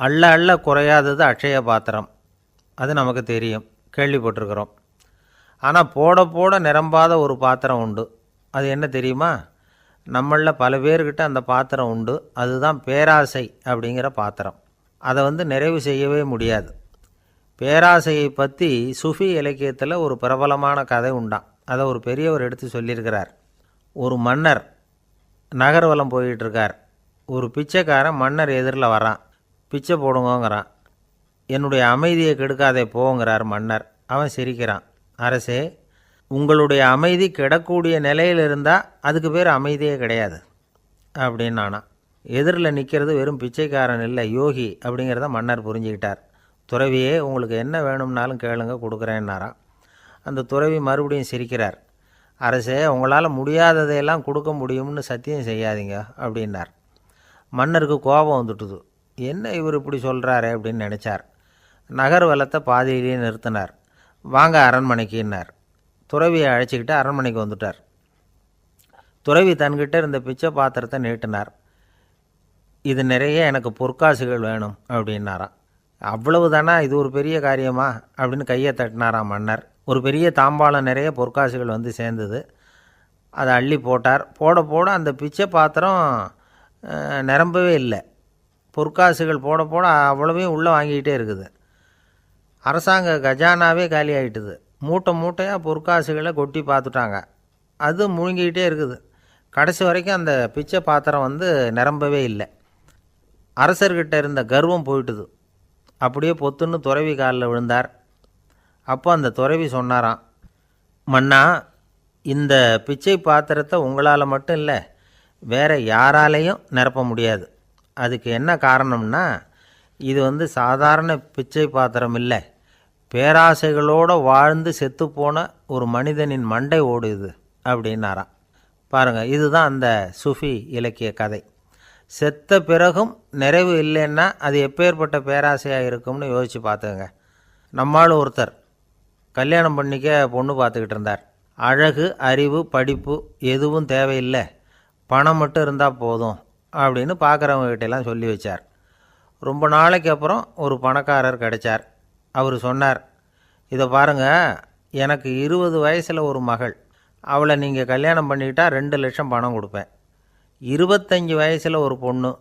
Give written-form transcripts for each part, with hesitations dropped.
அள்ள அள்ள குறையாதது அட்சய பாத்திரம், அது நமக்கு தெரியும், கேள்விப்பட்டிருக்கிறோம். ஆனால் போட போட நிரம்பாத ஒரு பாத்திரம் உண்டு. அது என்ன தெரியுமா? நம்மளில் பல பேர்கிட்ட அந்த பாத்திரம் உண்டு. அதுதான் பேராசை அப்படிங்கிற பாத்திரம். அதை நிறைவு செய்யவே முடியாது. பேராசையை பற்றி சுஃபி இலக்கியத்தில் ஒரு பிரபலமான கதை உண்டாம். அதை ஒரு பெரியவர் எடுத்து சொல்லியிருக்கிறார். ஒரு மன்னர் நகர்வலம் போயிட்டுருக்கார். ஒரு பிச்சைக்காரன் மன்னர் எதிரில் வரான். பிச்சை போடுங்கோங்கிறான். என்னுடைய அமைதியை கெடுக்காதே போங்கிறார் மன்னர். அவன் சிரிக்கிறான். அரசே, உங்களுடைய அமைதி கெடக்கூடிய நிலையில் இருந்தால் அதுக்கு பேர் அமைதியே கிடையாது அப்படின்னானா. எதிரில் நிற்கிறது வெறும் பிச்சைக்காரன் இல்லை, யோகி அப்படிங்கிறத மன்னர் புரிஞ்சுக்கிட்டார். துறவியே, உங்களுக்கு என்ன வேணும்னாலும் கேளுங்க, கொடுக்குறேன்னாராம். அந்த துறவி மறுபடியும் சிரிக்கிறார். அரசே, உங்களால் முடியாததையெல்லாம் கொடுக்க முடியும்னு சத்தியம் செய்யாதீங்க அப்படின்னார். மன்னருக்கு கோபம் வந்துட்டுது. என்ன இவர் இப்படி சொல்கிறாரே அப்படின்னு நினச்சார். நகர்வலத்தை பாதியிலேயே நிறுத்தினார். வாங்க அரண்மனைக்குன்னார். துறவியை அழைச்சிக்கிட்டு அரண்மனைக்கு வந்துட்டார். துறவி தன்கிட்ட இருந்த பிச்சை பாத்திரத்தை நீட்டினார். இது நிறைய எனக்கு பொற்காசுகள் வேணும் அப்படின்னாராம். அவ்வளவு தானா, இது ஒரு பெரிய காரியமா அப்படின்னு கையை தட்டினாராம் மன்னர். ஒரு பெரிய தாம்பாளம் நிறைய பொற்காசுகள் சேர்ந்தது. அதை அள்ளி போட்டார். போட போட அந்த பிச்சை பாத்திரம் நிரம்பவே இல்லை. பொற்காசுகள் போட போட அவ்வளவையும் உள்ளே வாங்கிக்கிட்டே இருக்குது. அரசாங்க கஜானாவே காலி ஆகிட்டுது. மூட்டை மூட்டையாக பொற்காசுகளை கொட்டி பார்த்துட்டாங்க. அது முழுங்கிக்கிட்டே இருக்குது. கடைசி வரைக்கும் அந்த பிச்சை பாத்திரம் நிரம்பவே இல்லை. அரசர்கிட்ட இருந்த கர்வம் போயிட்டுது. அப்படியே பொத்துன்னு துறவி காலில் விழுந்தார். அப்போ அந்த துறவி சொன்னாராம், மன்னா, இந்த பிச்சை பாத்திரத்தை உங்களால் மட்டும் இல்லை, வேறு யாராலையும் நிரப்ப முடியாது. அதுக்கு என்ன காரணம்னா, இது சாதாரண பிச்சை பாத்திரம் இல்லை, பேராசைகளோடு வாழ்ந்து செத்துப்போன ஒரு மனிதனின் மண்டை ஓடுது அப்படின்னாராம். பாருங்கள், இதுதான் அந்த சுஃபி இலக்கிய கதை. செத்த பிறகும் நிறைவு இல்லைன்னா அது எப்பேற்பட்ட பேராசையாக இருக்கும்னு யோசித்து பார்த்துங்க. நம்மால் ஒருத்தர் கல்யாணம் பண்ணிக்க பொண்ணு பார்த்துக்கிட்டு இருந்தார். அழகு, அறிவு, படிப்பு எதுவும் தேவையில்லை, பணம் மட்டும் இருந்தால் போதும் அப்படின்னு பார்க்குறவங்ககிட்டெல்லாம் சொல்லி வச்சார். ரொம்ப நாளைக்கு அப்புறம் ஒரு பணக்காரர் கிடைச்சார். அவர் சொன்னார், இதை பாருங்கள், எனக்கு 20 வயசில் ஒரு மகள், அவளை நீங்கள் கல்யாணம் பண்ணிக்கிட்டால் 2 லட்சம் பணம் கொடுப்பேன். 25 வயசில் ஒரு பொண்ணு,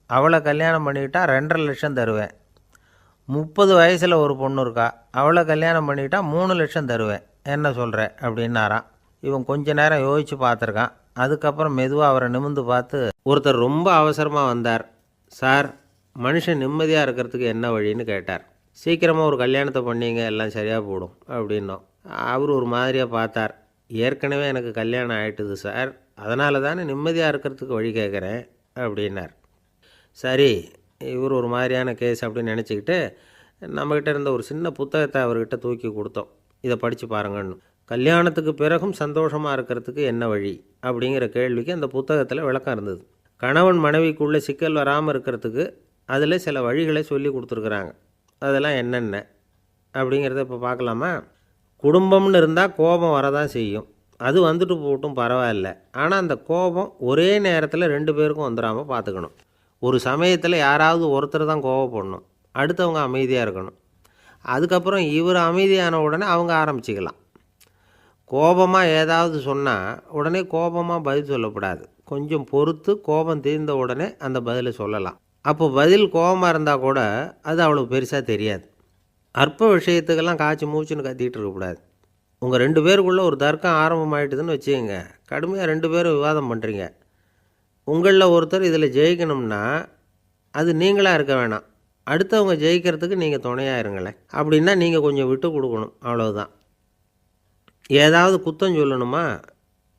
அவளை கல்யாணம் பண்ணிக்கிட்டால் 2.5 லட்சம் தருவேன். 30 வயசில் ஒரு பொண்ணு இருக்கா, அவளை கல்யாணம் பண்ணிக்கிட்டால் 3 லட்சம் தருவேன். என்ன சொல்கிற அப்படின்னாராம். இவன் கொஞ்ச நேரம் யோசித்து பார்த்துருக்கான். அதுக்கப்புறம் மெதுவாக அவரை நிமிர்ந்து பார்த்து, ஒருத்தர் ரொம்ப அவசரமாக வந்தார். சார், மனுஷன் நிம்மதியாக இருக்கிறதுக்கு என்ன வழின்னு கேட்டார். சீக்கிரமாக ஒரு கல்யாணத்தை பண்ணிங்க, எல்லாம் சரியாக போடும் அப்படின்னோம். அவர் ஒரு மாதிரியாக பார்த்தார். ஏற்கனவே எனக்கு கல்யாணம் ஆகிட்டுது சார், அதனால தானே நிம்மதியாக இருக்கிறதுக்கு வழி கேட்குறேன் அப்படின்னார். சரி, இவர் ஒரு மாதிரியான கேஸ் அப்படின்னு நினச்சிக்கிட்டு நம்மக்கிட்ட இருந்த ஒரு சின்ன புத்தகத்தை அவர்கிட்ட தூக்கி கொடுத்தோம். இதை படித்து பாருங்கன்னு. கல்யாணத்துக்கு பிறகும் சந்தோஷமாக இருக்கிறதுக்கு என்ன வழி அப்படிங்கிற கேள்விக்கு அந்த புத்தகத்தில் விளக்கம் இருந்தது. கணவன் மனைவிக்குள்ளே சிக்கல் வராமல் இருக்கிறதுக்கு அதில் சில வழிகளை சொல்லி கொடுத்துருக்குறாங்க. அதெல்லாம் என்னென்ன அப்படிங்கிறத இப்போ பார்க்கலாமா? குடும்பம்னு இருந்தால் கோபம் வரதான் செய்யும். அது வந்துட்டு போட்டும் பரவாயில்ல. ஆனால் அந்த கோபம் ஒரே நேரத்தில் 2 பேருக்கும் வந்துடாமல் பார்த்துக்கணும். ஒரு சமயத்தில் யாராவது ஒருத்தர் தான் கோபப்படணும், அடுத்தவங்க அமைதியாக இருக்கணும். அதுக்கப்புறம் இவர் அமைதியான உடனே அவங்க ஆரம்பிச்சிக்கலாம். கோபமாக ஏதாவது சொன்னால் உடனே கோபமாக பதில் சொல்லக்கூடாது. கொஞ்சம் பொறுத்து கோபம் தீர்ந்த உடனே அந்த பதிலை சொல்லலாம். அப்போ பதில் கோபமாக இருந்தால் கூட அது அவ்வளோ பெருசாக தெரியாது. அற்ப விஷயத்துக்கெல்லாம் காய்ச்சி மூச்சுன்னு கத்திகிட்டு இருக்கக்கூடாது. உங்கள் 2 பேருக்குள்ளே ஒரு தர்க்கம் ஆரம்பமாயிட்டுதுன்னு வச்சுக்கோங்க. கடுமையாக 2 பேரும் விவாதம் பண்ணுறீங்க. உங்களில் ஒருத்தர் இதில் ஜெயிக்கணும்னா அது நீங்களாக இருக்க வேணாம், அடுத்தவங்க ஜெயிக்கிறதுக்கு நீங்கள் துணையாக இருங்களேன். அப்படின்னா நீங்கள் கொஞ்சம் விட்டு கொடுக்கணும், அவ்வளவுதான். ஏதாவது குத்தம் சொல்லணுமா,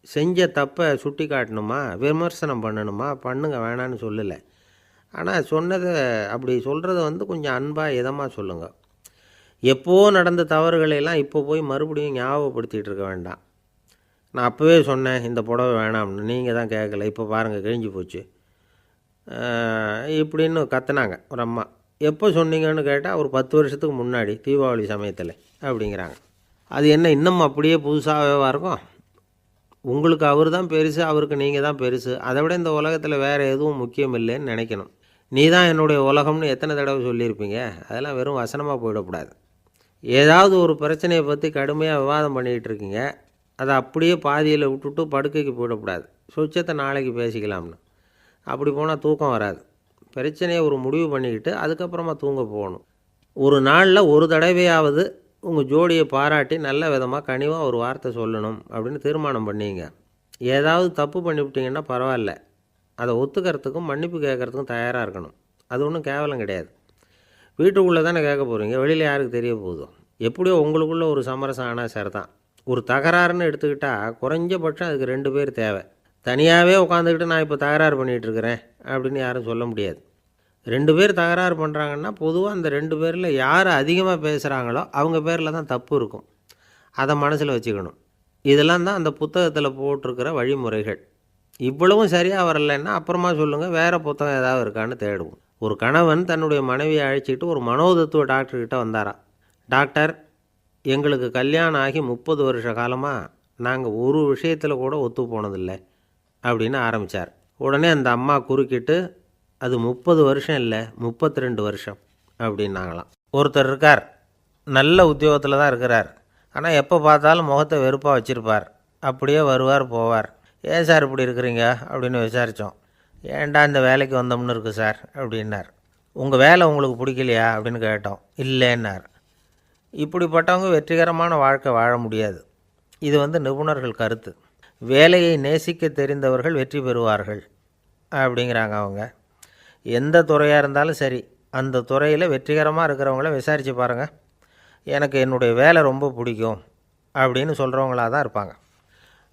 செஞ்ச தப்பை சுட்டி காட்டணுமா, விமர்சனம் பண்ணணுமா, பண்ணுங்க, வேணான்னு சொல்லலை. ஆனால் சொன்னதை அப்படி சொல்கிறத கொஞ்சம் அன்பாக இதமாக சொல்லுங்கள். எப்போ நடந்த தவறுகளையெல்லாம் இப்போ போய் மறுபடியும் ஞாபகப்படுத்திகிட்டு இருக்க வேண்டாம். நான் அப்போவே சொன்னேன் இந்த புடவை வேணாம்னு, நீங்கள் தான் கேட்கல, இப்போ பாருங்கள் கிழிஞ்சு போச்சு இப்படின்னு கத்துனாங்க ஒரு அம்மா. எப்போ சொன்னீங்கன்னு கேட்டால் ஒரு 10 வருஷத்துக்கு முன்னாடி தீபாவளி சமயத்தில் அப்படிங்கிறாங்க. அது என்ன இன்னும் அப்படியே புதுசாகவே இருக்கும்? உங்களுக்கு அவர் தான் பெருசு, அவருக்கு நீங்கள் தான் பெருசு. அதை விட இந்த உலகத்தில் வேறு எதுவும் முக்கியம் இல்லைன்னு நினைக்கணும். நீ தான் என்னுடைய உலகம்னு எத்தனை தடவை சொல்லியிருப்பீங்க. அதெல்லாம் வெறும் வசனமாக போயிடக்கூடாது. ஏதாவது ஒரு பிரச்சனையை பற்றி கடுமையாக விவாதம் பண்ணிக்கிட்டு இருக்கீங்க, அதை அப்படியே பாதியில் விட்டுட்டு படுக்கைக்கு போயிடக்கூடாது. சொச்சத்தை நாளைக்கு பேசிக்கலாம்னு. அப்படி போனால் தூக்கம் வராது. பிரச்சனையை ஒரு முடிவு பண்ணிக்கிட்டு அதுக்கப்புறமா தூங்க போகணும். ஒரு நாளில் ஒரு தடவையாவது உங்கள் ஜோடியை பாராட்டி நல்ல விதமாக கனிவாக ஒரு வார்த்தை சொல்லணும் அப்படின்னு தீர்மானம் பண்ணிங்க. ஏதாவது தப்பு பண்ணிவிட்டீங்கன்னா பரவாயில்ல, அதை ஒத்துக்கிறதுக்கும் மன்னிப்பு கேட்குறதுக்கும் தயாராக இருக்கணும். அது ஒன்றும் கேவலம் கிடையாது. வீட்டுக்குள்ளே தானே கேட்க போகிறீங்க, வெளியில் யாருக்கு தெரிய போகுதோ. எப்படியோ உங்களுக்குள்ளே ஒரு சமரசம் ஆனால் சரிதான். ஒரு தகராறுன்னு எடுத்துக்கிட்டால் குறைஞ்சபட்சம் அதுக்கு 2 பேர் தேவை. தனியாகவே உட்காந்துக்கிட்டு நான் இப்போ தகராறு பண்ணிகிட்ருக்கிறேன் அப்படின்னு யாரும் சொல்ல முடியாது. 2 பேர் தகராறு பண்ணுறாங்கன்னா பொதுவாக அந்த 2 பேரில் யார் அதிகமாக பேசுகிறாங்களோ அவங்க பேரில் தான் தப்பு இருக்கும். அதை மனசில் வச்சுக்கணும். இதெல்லாம் தான் அந்த புத்தகத்தில் போட்டிருக்கிற வழிமுறைகள். இவ்வளவும் சரியாக வரலைன்னா அப்புறமா சொல்லுங்கள், வேறு புத்தகம் ஏதாவது இருக்கான்னு தேடுவோம். ஒரு கணவன் தன்னுடைய மனைவியை அழைச்சிக்கிட்டு ஒரு மனோதத்துவ டாக்டர்கிட்ட வந்தாராம். டாக்டர், எங்களுக்கு கல்யாணம் ஆகி 30 வருஷ காலமாக நாங்கள் ஒரு விஷயத்தில் கூட ஒத்து போனதில்லை அப்படின்னு ஆரம்பித்தார். உடனே அந்த அம்மா குறுக்கிட்டு, அது 30 வருஷம் இல்லை, 32 வருஷம் அப்படின்னாங்களாம். ஒருத்தர் இருக்கார், நல்ல உத்தியோகத்தில் தான் இருக்கிறார். ஆனால் எப்போ பார்த்தாலும் முகத்தை வெறுப்பாக வச்சுருப்பார். அப்படியே வருவார் போவார். ஏன் சார் இப்படி இருக்கிறீங்க அப்படின்னு விசாரித்தோம். ஏன்டா இந்த வேலைக்கு வந்தோம்னு இருக்குது சார் அப்படின்னார். உங்கள் வேலை உங்களுக்கு பிடிக்கலையா அப்படின்னு கேட்டோம். இல்லைன்னார். இப்படிப்பட்டவங்க வெற்றிகரமான வாழ்க்கை வாழ முடியாது. இது நிபுணர்கள் கருத்து. வேலையை நேசிக்க தெரிந்தவர்கள் வெற்றி பெறுவார்கள் அப்படிங்கிறாங்க அவங்க. எந்த துறையாக இருந்தாலும் சரி, அந்த துறையில் வெற்றிகரமாக இருக்கிறவங்கள விசாரித்து பாருங்கள். எனக்கு என்னுடைய வேலை ரொம்ப பிடிக்கும் அப்படின்னு சொல்கிறவங்களாக தான் இருப்பாங்க.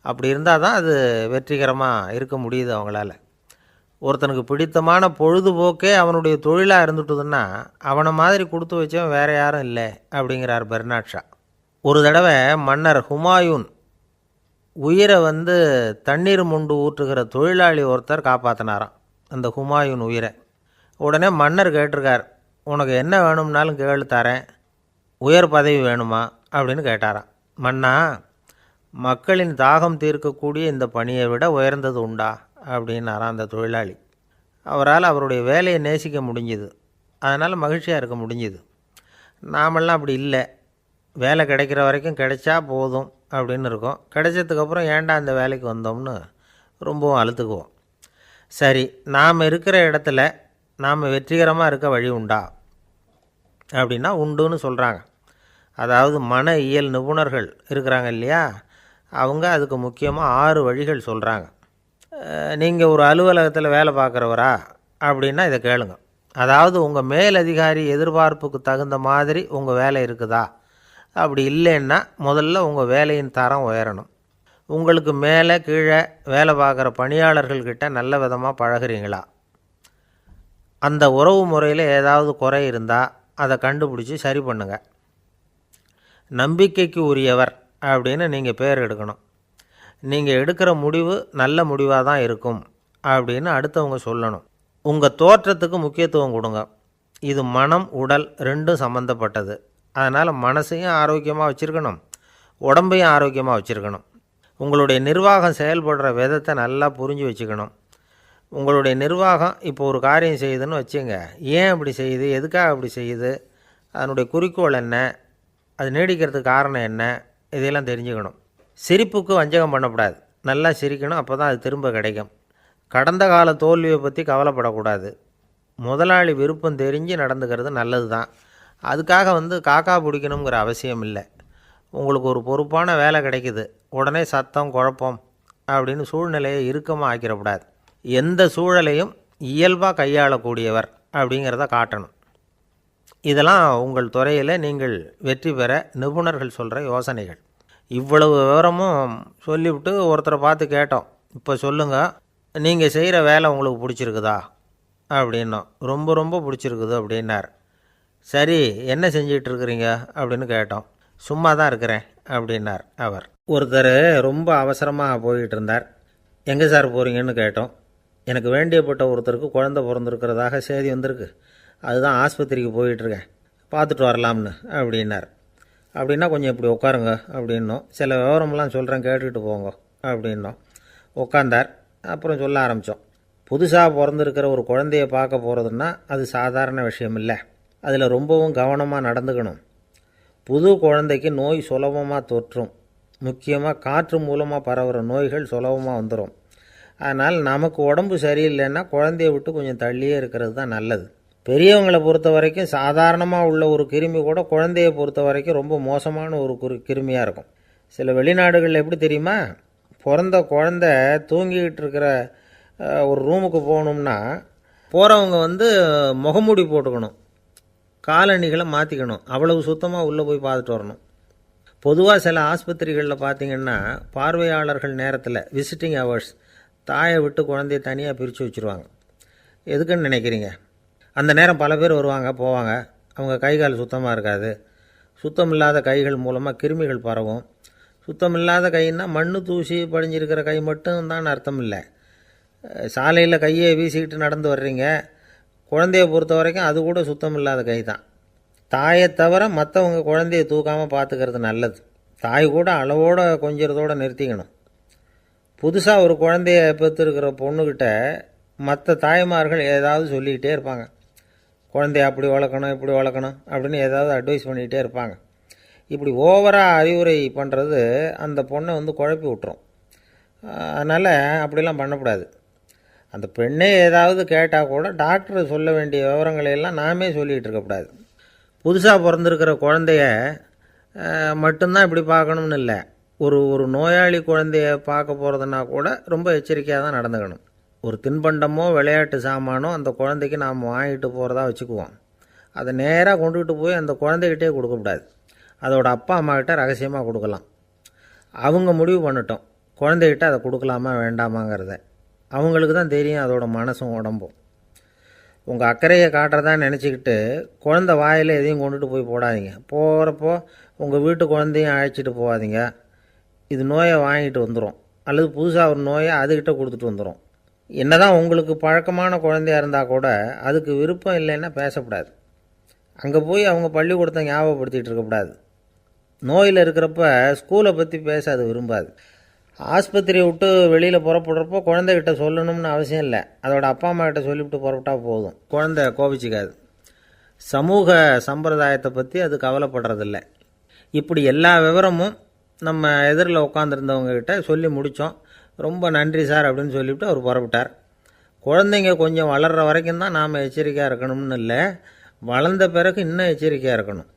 அப்படி இருந்தால் தான் அது வெற்றிகரமாக இருக்க முடியுது அவங்களால. ஒருத்தனுக்கு பிடித்தமான பொழுதுபோக்கே அவனுடைய தொழிலாக இருந்துட்டுதுன்னா அவனை மாதிரி கொடுத்து வச்சவன் வேறு யாரும் இல்லை அப்படிங்கிறார் பெர்னாட் ஷா. ஒரு தடவை மன்னர் ஹுமாயூன் உயிரை தண்ணீர் மொண்டு ஊற்றுகிற தொழிலாளி ஒருத்தர் காப்பாற்றினாராம் அந்த ஹுமாயூன் உயிரை. உடனே மன்னர் கேட்டிருக்கார், உனக்கு என்ன வேணும்னாலும் கேளு தரேன், உயர் பதவி வேணுமா அப்படின்னு கேட்டாராம். மன்னா, மக்களின் தாகம் தீர்க்கக்கூடிய இந்த பணியை விட உயர்ந்தது உண்டா அப்படின்னாராம் அந்த தொழிலாளி. அவரால் அவருடைய வேலையை நேசிக்க முடிஞ்சுது, அதனால் மகிழ்ச்சியாக இருக்க முடிஞ்சுது. நாமெல்லாம் அப்படி இல்லை. வேலை கிடைக்கிற வரைக்கும் கிடைச்சா போதும் அப்படின்னு இருக்கோம். கிடைச்சதுக்கப்புறம் ஏன்டா அந்த வேலைக்கு வந்தோம்னு ரொம்பவும் அழுத்துக்குவோம். சரி, நாம் இருக்கிற இடத்துல நாம் வெற்றிகரமாக இருக்க வழி உண்டா அப்படின்னா உண்டுன்னு சொல்கிறாங்க. அதாவது மன இயல் நிபுணர்கள் இருக்கிறாங்க இல்லையா, அவங்க அதுக்கு முக்கியமாக 6 வழிகள் சொல்கிறாங்க. நீங்கள் ஒரு அலுவலகத்தில் வேலை பார்க்குறவரா அப்படின்னா இதை கேளுங்க. அதாவது உங்கள் மேலதிகாரி எதிர்பார்ப்புக்கு தகுந்த மாதிரி உங்கள் வேலை இருக்குதா? அப்படி இல்லைன்னா முதல்ல உங்கள் வேலையின் தரம் உயரணும். உங்களுக்கு மேலே கீழே வேலை பார்க்குற பணியாளர்கள்கிட்ட நல்ல விதமாக பழகிறீங்களா? அந்த உறவு முறையில் ஏதாவது குறை இருந்தால் அதை கண்டுபிடிச்சி சரி பண்ணுங்கள். நம்பிக்கைக்கு உரியவர் அப்படின்னு நீங்கள் பேர் எடுக்கணும். நீங்கள் எடுக்கிற முடிவு நல்ல முடிவாக தான் இருக்கும் அப்படின்னு அடுத்தவங்க சொல்லணும். உங்கள் தோற்றத்துக்கு முக்கியத்துவம் கொடுங்க. இது மனம் உடல் 2ம் சம்மந்தப்பட்டது. அதனால் மனசையும் ஆரோக்கியமாக வச்சுருக்கணும், உடம்பையும் ஆரோக்கியமாக வச்சுருக்கணும். உங்களுடைய நிர்வாகம் செயல்படுற விதத்தை நல்லா புரிஞ்சு வச்சுக்கணும். உங்களுடைய நிர்வாகம் இப்போ ஒரு காரியம் செய்யுதுன்னு வச்சுங்க, ஏன் அப்படி செய்யுது, எதுக்காக அப்படி செய்யுது, அதனுடைய குறிக்கோள் என்ன, அது நீடிக்கிறதுக்கு காரணம் என்ன, இதையெல்லாம் தெரிஞ்சுக்கணும். சிரிப்புக்கு வஞ்சகம் பண்ணக்கூடாது. நல்லா சிரிக்கணும், அப்போ தான் அது திரும்ப கிடைக்கும். கடந்த கால தோல்வியை பற்றி கவலைப்படக்கூடாது. முதலாளி விருப்பம் தெரிஞ்சு நடந்துக்கிறது நல்லது தான். அதுக்காக காக்கா பிடிக்கணுங்கிற அவசியம் இல்லை. உங்களுக்கு ஒரு பொறுப்பான வேலை கிடைக்குது, உடனே சத்தம் குழப்பம் அப்படின்னு சூழ்நிலையை இறுக்கமாக ஆக்கிடக்கூடாது. எந்த சூழலையும் இயல்பாக கையாளக்கூடியவர் அப்படிங்கிறத காட்டணும். இதெல்லாம் உங்கள் துறையில் நீங்கள் வெற்றி பெற நிபுணர்கள் சொல்கிற யோசனைகள். இவ்வளவு விவரமும் சொல்லிவிட்டு ஒருத்தரை பார்த்து கேட்டோம், இப்போ சொல்லுங்கள், நீங்கள் செய்கிற வேலை உங்களுக்கு பிடிச்சிருக்குதா அப்படின்னோம். ரொம்ப ரொம்ப பிடிச்சிருக்குது அப்படின்னார். சரி, என்ன செஞ்சிகிட்ருக்குறீங்க அப்படின்னு கேட்டோம். சும்மா தான் இருக்கிறேன் அப்படின்னார் அவர். ஒருத்தர் ரொம்ப அவசரமாக போய்கிட்டு இருந்தார். எங்கே சார் போகிறீங்கன்னு கேட்டோம். எனக்கு வேண்டியப்பட்ட ஒருத்தருக்கு குழந்தை பிறந்திருக்கிறதாக செய்தி வந்திருக்கு, அதுதான் ஆஸ்பத்திரிக்கு போயிட்டுருக்கேன், பார்த்துட்டு வரலாம்னு அப்படின்னார். அப்படின்னா கொஞ்சம் இப்படி உட்காருங்க அப்படின்னோம். சில விவரமெல்லாம் சொல்கிறேன், கேட்டுக்கிட்டு போங்க அப்படின்னோம். உட்காந்தார். அப்புறம் சொல்ல ஆரம்பித்தோம். புதுசாக பிறந்திருக்கிற ஒரு குழந்தைய பார்க்க போகிறதுன்னா அது சாதாரண விஷயம் இல்லை. அதில் ரொம்பவும் கவனமாக நடந்துக்கணும். புது குழந்தைக்கு நோய் சுலபமாக தொற்றும். முக்கியமாக காற்று மூலமாக பரவுகிற நோய்கள் சுலபமாக வந்துடும். அதனால் நமக்கு உடம்பு சரியில்லைன்னா குழந்தைய விட்டு கொஞ்சம் தள்ளியே இருக்கிறது தான் நல்லது. பெரியவங்களை பொறுத்த வரைக்கும் சாதாரணமாக உள்ள ஒரு கிருமி கூட குழந்தையை பொறுத்த வரைக்கும் ரொம்ப மோசமான ஒரு கிருமியாக இருக்கும். சில வெளிநாடுகளில் எப்படி தெரியுமா, பிறந்த குழந்தை தூங்கிக்கிட்டு இருக்கிற ஒரு ரூமுக்கு போகணும்னா போகிறவங்க முகமூடி போட்டுக்கணும், காலணிகளை மாற்றிக்கணும், அவ்வளவு சுத்தமாக உள்ளே போய் பார்த்துட்டு வரணும். பொதுவாக சில ஆஸ்பத்திரிகளில் பார்த்திங்கன்னா பார்வையாளர்கள் நேரத்தில் விசிட்டிங் ஹவர்ஸ் தாயை விட்டு குழந்தைய தனியாக பிரித்து வச்சுருவாங்க. எதுக்குன்னு நினைக்கிறீங்க? அந்த நேரம் பல பேர் வருவாங்க போவாங்க. அவங்க கை கால் சுத்தமாக இருக்காது. சுத்தம் இல்லாத கைகள் மூலமாக கிருமிகள் பரவும். சுத்தம் இல்லாத கைன்னா மண் தூசி படிஞ்சிருக்கிற கை மட்டும் தான் அர்த்தம் இல்லை. சாலையில் கையை வீசிக்கிட்டு நடந்து வர்றீங்க, குழந்தைய பொறுத்த வரைக்கும் அது கூட சுத்தம் இல்லாத கை தான். தாயை தவிர மற்றவங்க குழந்தைய தூக்காமல் பார்த்துக்கிறது நல்லது. தாய் கூட அளவோடு கொஞ்சிறதோடு நிறுத்திக்கணும். புதுசாக ஒரு குழந்தைய பெற்றுருக்கிற பொண்ணுக்கிட்ட மற்ற தாய்மார்கள் ஏதாவது சொல்லிக்கிட்டே இருப்பாங்க. குழந்தைய அப்படி வளர்க்கணும் இப்படி வளர்க்கணும் அப்படின்னு ஏதாவது அட்வைஸ் பண்ணிக்கிட்டே இருப்பாங்க. இப்படி ஓவராக அறிவுரை பண்ணுறது அந்த பொண்ணை குழப்பி விட்டுரும். அதனால் அப்படிலாம் பண்ணக்கூடாது. அந்த பெண்ணே ஏதாவது கேட்டால் கூட டாக்டர் சொல்ல வேண்டிய விவரங்களையெல்லாம் நாமே சொல்லிகிட்டு இருக்கக்கூடாது. புதுசாக பிறந்திருக்கிற குழந்தைய மட்டும்தான் இப்படி பார்க்கணும்னு இல்லை. ஒரு நோயாளி குழந்தைய பார்க்க போகிறதுனா கூட ரொம்ப எச்சரிக்கையாக தான் நடந்துக்கணும். ஒரு தின்பண்டமோ விளையாட்டு சாமானோ அந்த குழந்தைக்கு நாம் வாங்கிட்டு போகிறதா வச்சுக்குவோம். அதை நேராக கொண்டுகிட்டு போய் அந்த குழந்தைகிட்டே கொடுக்கக்கூடாது. அதோட அப்பா அம்மாக்கிட்ட ரகசியமாக கொடுக்கலாம். அவங்க முடிவு பண்ணட்டும் குழந்தைகிட்ட அதை கொடுக்கலாமா வேண்டாமாங்கிறத. அவங்களுக்கு தான் தெரியும் அதோட மனசும் உடம்பும். உங்கள் அக்கறையை காட்டுறதா நினச்சிக்கிட்டு குழந்தை வாயில் எதையும் கொண்டுட்டு போய் போடாதீங்க. போகிறப்போ உங்கள் வீட்டு குழந்தையும் அழைச்சிட்டு போகாதீங்க. இது நோயை வாங்கிட்டு வந்துடும், அல்லது புதுசாக ஒரு நோயை அதுக்கிட்ட கொடுத்துட்டு வந்துடும். என்னதான் உங்களுக்கு பழக்கமான குழந்தையாக இருந்தால் கூட அதுக்கு விருப்பம் இல்லைன்னா பேசக்கூடாது. அங்கே போய் அவங்க பள்ளிக்கூடத்தை ஞாபகப்படுத்திகிட்டு இருக்கக்கூடாது. நோயில் இருக்கிறப்ப ஸ்கூலை பற்றி பேச அது விரும்பாது. ஆஸ்பத்திரியை விட்டு வெளியில் புறப்படுறப்போ குழந்தைகிட்ட சொல்லணும்னு அவசியம் இல்லை. அதோட அப்பா அம்மா கிட்ட சொல்லிவிட்டு புறப்பட்டா போதும். குழந்தை கோபிச்சிக்காது. சமூக சம்பிரதாயத்தை பற்றி அது கவலைப்படுறதில்ல. இப்படி எல்லா விவரமும் நம்ம எதிரில் உட்காந்துருந்தவங்ககிட்ட சொல்லி முடித்தோம். ரொம்ப நன்றி சார் அப்படின்னு சொல்லிவிட்டு அவர் புறப்பட்டார். குழந்தைங்க கொஞ்சம் வளர்கிற வரைக்கும் தான் நாம் எச்சரிக்கையாக இருக்கணும்னு இல்லை, வளர்ந்த பிறகு இன்னும் எச்சரிக்கையாக இருக்கணும்.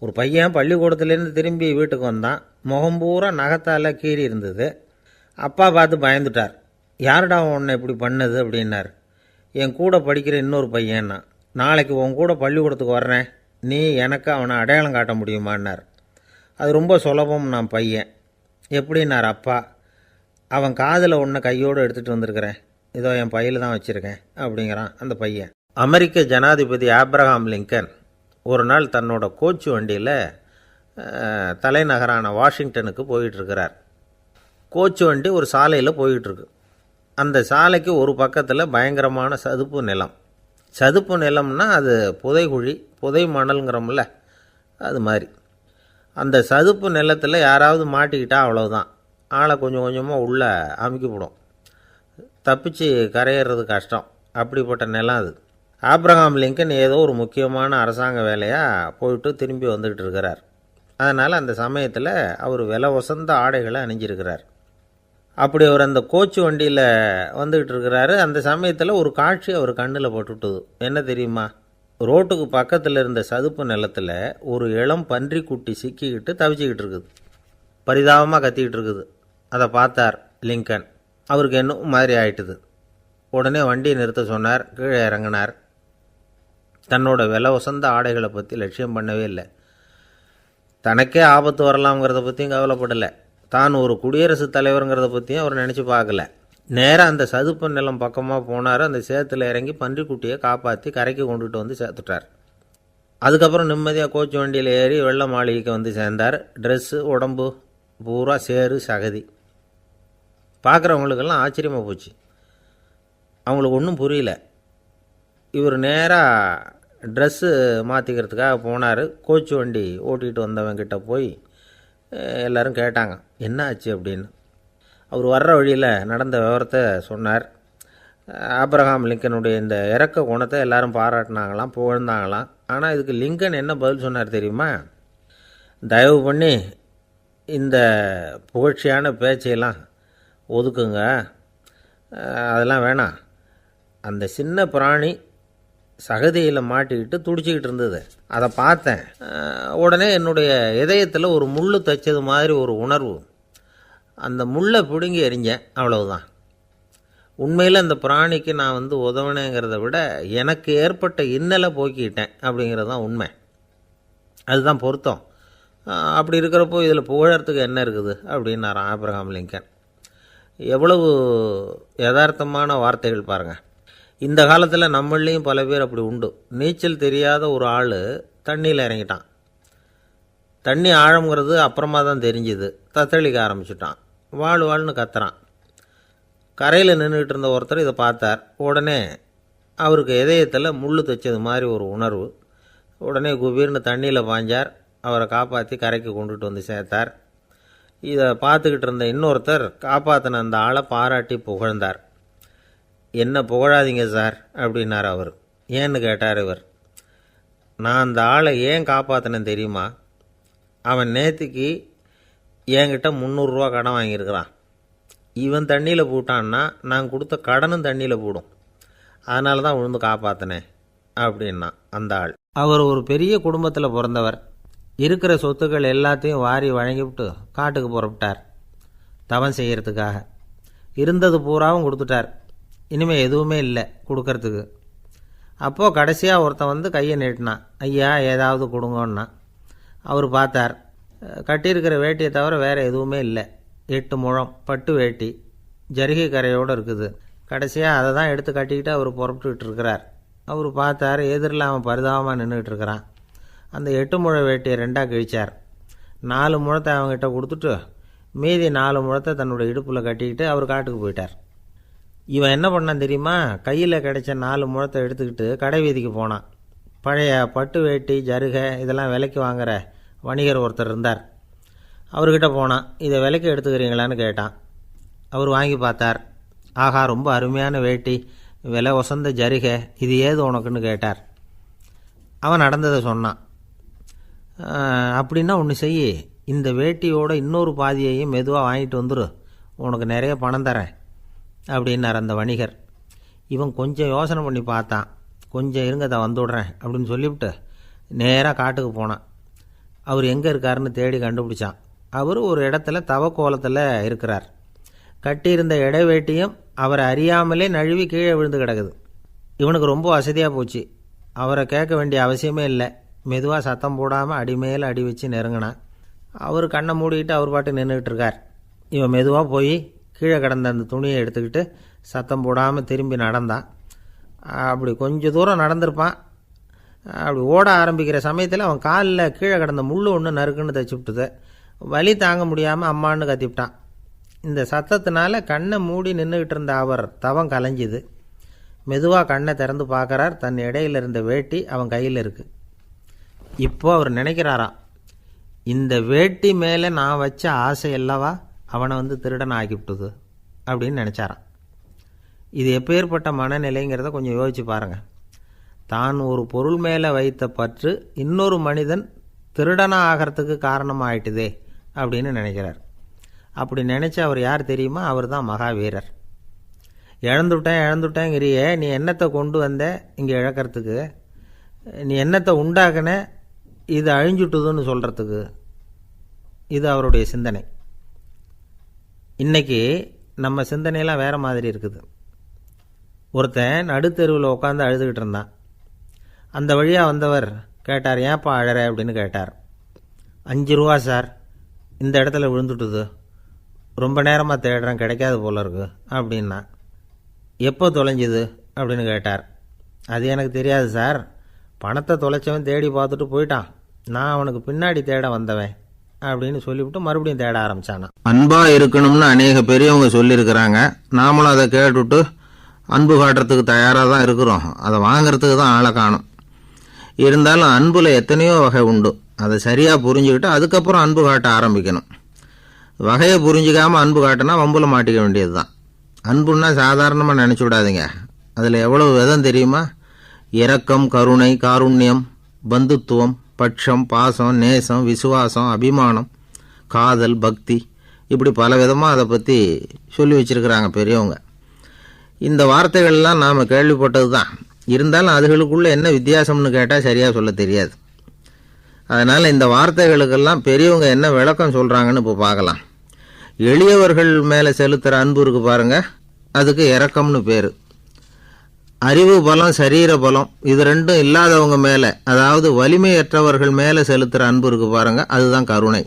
ஒரு பையன் பள்ளிக்கூடத்துலேருந்து திரும்பி வீட்டுக்கு வந்தான். முகம் பூரா நகத்தால் கீறி இருந்தது. அப்பா பார்த்து பயந்துட்டார். யாருடா உன்னை இப்படி பண்ணது அப்படின்னார். என் கூட படிக்கிற இன்னொரு பையன்னா. நாளைக்கு உன் கூட பள்ளிக்கூடத்துக்கு வர்றேன், நீ எனக்கு அவனை அடையாளம் காட்ட முடியுமான்னார். அது ரொம்ப சுலபம் நான் பையன். எப்படின்னார் அப்பா. அவன் காதில் ஒன்றை கையோடு எடுத்துகிட்டு வந்திருக்கிறேன், இதோ என் பையில் தான் வச்சுருக்கேன் அப்படிங்கிறான் அந்த பையன். அமெரிக்க ஜனாதிபதி ஆப்ரஹாம் லிங்கன் ஒரு நாள் தன்னோட கோச்சு வண்டியில் தலைநகரான வாஷிங்டனுக்கு போயிட்டுருக்கிறார். கோச்சு வண்டி ஒரு சாலையில் போயிட்டுருக்கு. அந்த சாலைக்கு ஒரு பக்கத்தில் பயங்கரமான சதுப்பு நிலம். சதுப்பு நிலம்னா அது புதைகுழி, புதை மணல்ங்கிறோம்ல, அது மாதிரி. அந்த சதுப்பு நிலத்தில் யாராவது மாட்டிக்கிட்டா அவ்வளவுதான், ஆளை கொஞ்சம் கொஞ்சமாக உள்ளே அமுக்கிவிடும். தப்பிச்சு கரையேறது கஷ்டம். அப்படிப்பட்ட நிலம் அது. ஆப்ரஹாம் லிங்கன் ஏதோ ஒரு முக்கியமான அரசாங்க வேலையாக போயிட்டு திரும்பி வந்துக்கிட்டு இருக்கிறார். அதனால் அந்த சமயத்தில் அவர் விலை உசந்த ஆடைகளை அணிஞ்சிருக்கிறார். அப்படி அவர் அந்த கோச்சு வண்டியில் வந்துக்கிட்டு இருக்கிறாரு. அந்த சமயத்தில் ஒரு காட்சி அவர் கண்ணில் பட்டுவிட்டது. என்ன தெரியுமா? ரோட்டுக்கு பக்கத்தில் இருந்த சதுப்பு நிலத்தில் ஒரு இளம் பன்றிக்குட்டி சிக்கிக்கிட்டு தவிச்சிக்கிட்டு இருக்குது. பரிதாபமாக கத்திக்கிட்டு இருக்குது. அதை பார்த்தார் லிங்கன். அவருக்கு என்ன மாதிரி ஆயிட்டுது. உடனே வண்டியை நிறுத்த சொன்னார். கீழே இறங்கினார். தன்னோட விலை உசந்த ஆடைகளை பற்றி லட்சியம் பண்ணவே இல்லை. தனக்கே ஆபத்து வரலாம்ங்கிறத பற்றியும் கவலைப்படலை. தான் ஒரு குடியரசுத் தலைவருங்கிறத பற்றியும் அவர் நினச்சி பார்க்கல. நேராக அந்த சதுப்பு நிலம் பக்கமாக போனார். அந்த சேத்துல இறங்கி பன்றிக்குட்டியை காப்பாற்றி கரைக்கு கொண்டுட்டு வந்து சேர்த்துட்டார். அதுக்கப்புறம் நிம்மதியாக கோச்சு வண்டியில் ஏறி வெள்ள மாளிகைக்கு வந்து சேர்ந்தார். ட்ரெஸ்ஸு உடம்பு பூரா சேறு சகதி. பார்க்குறவங்களுக்கெல்லாம் ஆச்சரியமாக போச்சு. அவங்களுக்கு ஒன்றும் புரியல. இவர் நேராக ட்ரெஸ்ஸு மாற்றிக்கிறதுக்காக போனார். கோச்சு வண்டி ஓட்டிகிட்டு வந்தவங்கிட்ட போய் எல்லோரும் கேட்டாங்க என்ன ஆச்சு அப்படின்னு. அவர் வர்ற வழியில் நடந்த விவரத்தை சொன்னார். ஆபிரகாம் லிங்கனுடைய இந்த இறக்க குணத்தை எல்லாரும் பாராட்டினாங்களாம், புகழ்ந்தாங்களாம். ஆனால் இதுக்கு லிங்கன் என்ன பதில் சொன்னார் தெரியுமா? தயவு பண்ணி இந்த புகழ்ச்சியான பேச்சையெல்லாம் ஒதுக்குங்க, அதெல்லாம் வேணாம். அந்த சின்ன பிராணி சகதியில் மாட்டிக்கிட்டு துடிச்சிக்கிட்டு இருந்தது, அதை பார்த்தேன். உடனே என்னுடைய இதயத்தில் ஒரு முள் தைச்சது மாதிரி ஒரு உணர்வு. அந்த முள்ளை பிடுங்கி எறிஞ்சேன், அவ்வளவுதான். உண்மையில் அந்த பிராணிக்கு நான் உதவினேங்கிறத விட எனக்கு ஏற்பட்ட இன்னலை போக்கிட்டேன் அப்படிங்கிறது தான் உண்மை. அதுதான் பொருத்தம். அப்படி இருக்கிறப்போ இதில் புகழறதுக்கு என்ன இருக்குது அப்படின்னார் ஆபிரகாம் லிங்கன். எவ்வளவு யதார்த்தமான வார்த்தைகள் பாருங்கள். இந்த காலத்தில் நம்மளையும் பல பேர் அப்படி உண்டு. நீச்சல் தெரியாத ஒரு ஆள் தண்ணியில் இறங்கிட்டான். தண்ணி ஆழங்கிறது அப்புறமா தான் தெரிஞ்சுது. தத்தளிக்க ஆரம்பிச்சுட்டான், வாழ்னு கத்துறான். கரையில் நின்றுக்கிட்டு இருந்த ஒருத்தர் இதை பார்த்தார். உடனே அவருக்கு இதயத்தில் முள் தைச்சது மாதிரி ஒரு உணர்வு. உடனே குபீர்னு தண்ணியில் பாய்ஞ்சார். அவரை காப்பாற்றி கரைக்கு கொண்டுட்டு வந்து சேர்த்தார். இதை பார்த்துக்கிட்டு இருந்த இன்னொருத்தர் காப்பாற்றின அந்த ஆளை பாராட்டி புகழ்ந்தார். என்ன புகழாதீங்க சார் அப்படின்னார் அவர். ஏன்னு கேட்டார் இவர். நான் அந்த ஆளை ஏன் காப்பாற்றினேன் தெரியுமா? அவன் நேற்றுக்கு என்கிட்ட 300 ரூபா கடன் வாங்கியிருக்கிறான். இவன் தண்ணியில் போட்டான்னா நான் கொடுத்த கடனும் தண்ணியில் போடும். அதனால தான் விழுந்து காப்பாற்றினேன் அப்படின்னா அந்த ஆள். அவர் ஒரு பெரிய குடும்பத்தில் பிறந்தவர். இருக்கிற சொத்துக்கள் எல்லாத்தையும் வாரி வழங்கிவிட்டு காட்டுக்கு புறப்பட்டார் தவம் செய்கிறதுக்காக. இருந்தது பூராவும் கொடுத்துட்டார். இனிமேல் எதுவுமே இல்லை கொடுக்கறதுக்கு. அப்போது கடைசியாக ஒருத்தன் கையை நீட்டினான். ஐயா ஏதாவது கொடுங்கன்னா. அவர் பார்த்தார். கட்டியிருக்கிற வேட்டியை தவிர வேறு எதுவுமே இல்லை. 8 முழம் பட்டு வேட்டி, ஜரிகை கரையோடு இருக்குது. கடைசியாக அதை தான் எடுத்து கட்டிக்கிட்டு அவர் புறப்பட்டுக்கிட்டு இருக்கிறார். அவர் பார்த்தார், எதிரில் அவன் பரிதாபமாக நின்றுக்கிட்டு இருக்கிறான். அந்த 8 முழ வேட்டியை 2ஆக கிழிச்சார். 4 முழத்தை அவங்ககிட்ட கொடுத்துட்டு மீதி 4 முழத்தை தன்னுடைய இடுப்பில் கட்டிக்கிட்டு அவர் காட்டுக்கு போயிட்டார். இவன் என்ன பண்ணான் தெரியுமா? கையில் கிடைச்ச 4 முழத்தை எடுத்துக்கிட்டு கடை வீதிக்கு போனான். பழைய பட்டு வேட்டி ஜருகை இதெல்லாம் விலைக்கு வாங்குகிற வணிகர் ஒருத்தர் இருந்தார். அவர்கிட்ட போனான். இதை விலைக்கு எடுத்துக்கிறீங்களான்னு கேட்டான். அவர் வாங்கி பார்த்தார். ஆகா, ரொம்ப அருமையான வேட்டி, விலை ஒசந்த ஜருகை, இது ஏது உனக்குன்னு கேட்டார். அவன் நடந்ததை சொன்னான். அப்படின்னா ஒன்று செய்ய, இந்த வேட்டியோட இன்னொரு பாதியையும் மெதுவாக வாங்கிட்டு வந்துரு, உனக்கு நிறைய பணம் தரேன் அப்படின்னார் அந்த வணிகர். இவன் கொஞ்சம் யோசனை பண்ணி பார்த்தான். கொஞ்சம் இருங்க, தான் வந்துவிடுறேன் அப்படின்னு சொல்லிவிட்டு நேராக காட்டுக்கு போனான். அவர் எங்கே இருக்காருன்னு தேடி கண்டுபிடிச்சான். அவர் ஒரு இடத்துல தவக்கோலத்தில் இருக்கிறார். கட்டியிருந்த இடைவேட்டியும் அவரை அறியாமலே நழுவி கீழே விழுந்து கிடக்குது. இவனுக்கு ரொம்ப வசதியாக போச்சு. அவரை கேட்க வேண்டிய அவசியமே இல்லை. மெதுவாக சத்தம் போடாமல் அடிமேல் அடி வச்சு நெருங்கினான். அவர் கண்ணை மூடிக்கிட்டு அவர் பாட்டு நின்றுக்கிட்டு இருக்கார். இவன் மெதுவாக போய் கீழே கிடந்த அந்த துணியை எடுத்துக்கிட்டு சத்தம் போடாமல் திரும்பி நடந்தான். அப்படி கொஞ்சம் தூரம் நடந்திருப்பான். அப்படி ஓட ஆரம்பிக்கிற சமயத்தில் அவன் காலில் கீழே கிடந்த முள் ஒன்று நறுக்குன்னு தைச்சி விட்டுது. வலி தாங்க முடியாமல் அம்மான்னு கத்திவிட்டான். இந்த சத்தத்தினால கண்ணை மூடி நின்றுக்கிட்டு இருந்த அவர் தவம் கலைஞ்சிது. மெதுவாக கண்ணை திறந்து பார்க்குறார். தன் இடையில் இருந்த வேட்டி அவன் கையில் இருக்குது. இப்போ அவர் நினைக்கிறாராம், இந்த வேட்டி மேலே நான் வச்ச ஆசை அல்லவா அவனை திருடன் ஆக்கிவிட்டுது அப்படின்னு நினச்சாரான். இது எப்பேற்பட்ட மனநிலைங்கிறத கொஞ்சம் யோசிச்சு பாருங்கள். தான் ஒரு பொருள் மேலே வைத்த பற்று இன்னொரு மனிதன் திருடனாக ஆகிறதுக்கு காரணமாக ஆயிட்டுதே அப்படின்னு நினைக்கிறார். அப்படி நினச்ச அவர் யார் தெரியுமா? அவர் தான் மகாவீரர். இழந்துட்டேங்கிறியே, நீ என்னத்தை கொண்டு வந்த இங்கே இழக்கிறதுக்கு? நீ என்னத்தை உண்டாக்குன இது அழிஞ்சுட்டுதுன்னு சொல்கிறதுக்கு? இது அவருடைய சிந்தனை. இன்றைக்கி நம்ம சிந்தனையெல்லாம் வேறு மாதிரி இருக்குது. ஒருத்தன் நடுத்தெருவில் உட்காந்து அழுதுகிட்டு இருந்தான். அந்த வழியாக வந்தவர் கேட்டார், ஏன்ப்பா அழற அப்படின்னு கேட்டார். 5 ரூபா சார், இந்த இடத்துல விழுந்துட்டுது, ரொம்ப நேரமாக தேடுறேன், கிடைக்காது போல இருக்கு அப்படின்னா. எப்போ தொலைஞ்சுது அப்படின்னு கேட்டார். அது எனக்கு தெரியாது சார், பணத்தை தொலைச்சவன் தேடி பார்த்துட்டு போயிட்டான், நான் அவனுக்கு பின்னாடி தேட வந்தவன் அப்படின்னு சொல்லிவிட்டு மறுபடியும் தேட ஆரம்பிச்சானா. அன்பாக இருக்கணும்னு அநேக பெரியவங்க சொல்லியிருக்கிறாங்க. நாமளும் அதை கேட்டுவிட்டு அன்பு காட்டுறதுக்கு தயாராக தான் இருக்கிறோம். அதை வாங்கிறதுக்கு தான் ஆளை காணும். இருந்தாலும் அன்பில் எத்தனையோ வகை உண்டு. அதை சரியாக புரிஞ்சுக்கிட்டு அதுக்கப்புறம் அன்பு காட்ட ஆரம்பிக்கணும். வகையை புரிஞ்சிக்காமல் அன்பு காட்டினா வம்புல மாட்டிக்க வேண்டியது தான். அன்புன்னா சாதாரணமாக நினச்சி விடாதீங்க. அதில் எவ்வளவு விதம் தெரியுமா? இரக்கம், கருணை, காருண்யம், பந்துத்துவம், பட்சம், பாசம், நேசம், விசுவாசம், அபிமானம், காதல், பக்தி, இப்படி பல விதமாக அதை பற்றி சொல்லி வச்சுருக்கிறாங்க பெரியவங்க. இந்த வார்த்தைகள்லாம் நாம் கேள்விப்பட்டது தான். இருந்தாலும் அதுகளுக்குள்ளே என்ன வித்தியாசம்னு கேட்டால் சரியாக சொல்ல தெரியாது. அதனால் இந்த வார்த்தைகளுக்கெல்லாம் பெரியவங்க என்ன விளக்கம் சொல்கிறாங்கன்னு இப்போ பார்க்கலாம். எளியவர்கள் மேலே செலுத்துகிற அன்பு இருக்கு பாருங்கள், அதுக்கு இரக்கம்னு பேர். அறிவு பலம், சரீர பலம், இது ரெண்டும் இல்லாதவங்க மேலே, அதாவது வலிமையற்றவர்கள் மேலே செலுத்துகிற அன்பு இருக்கு பாருங்கள், அதுதான் கருணை.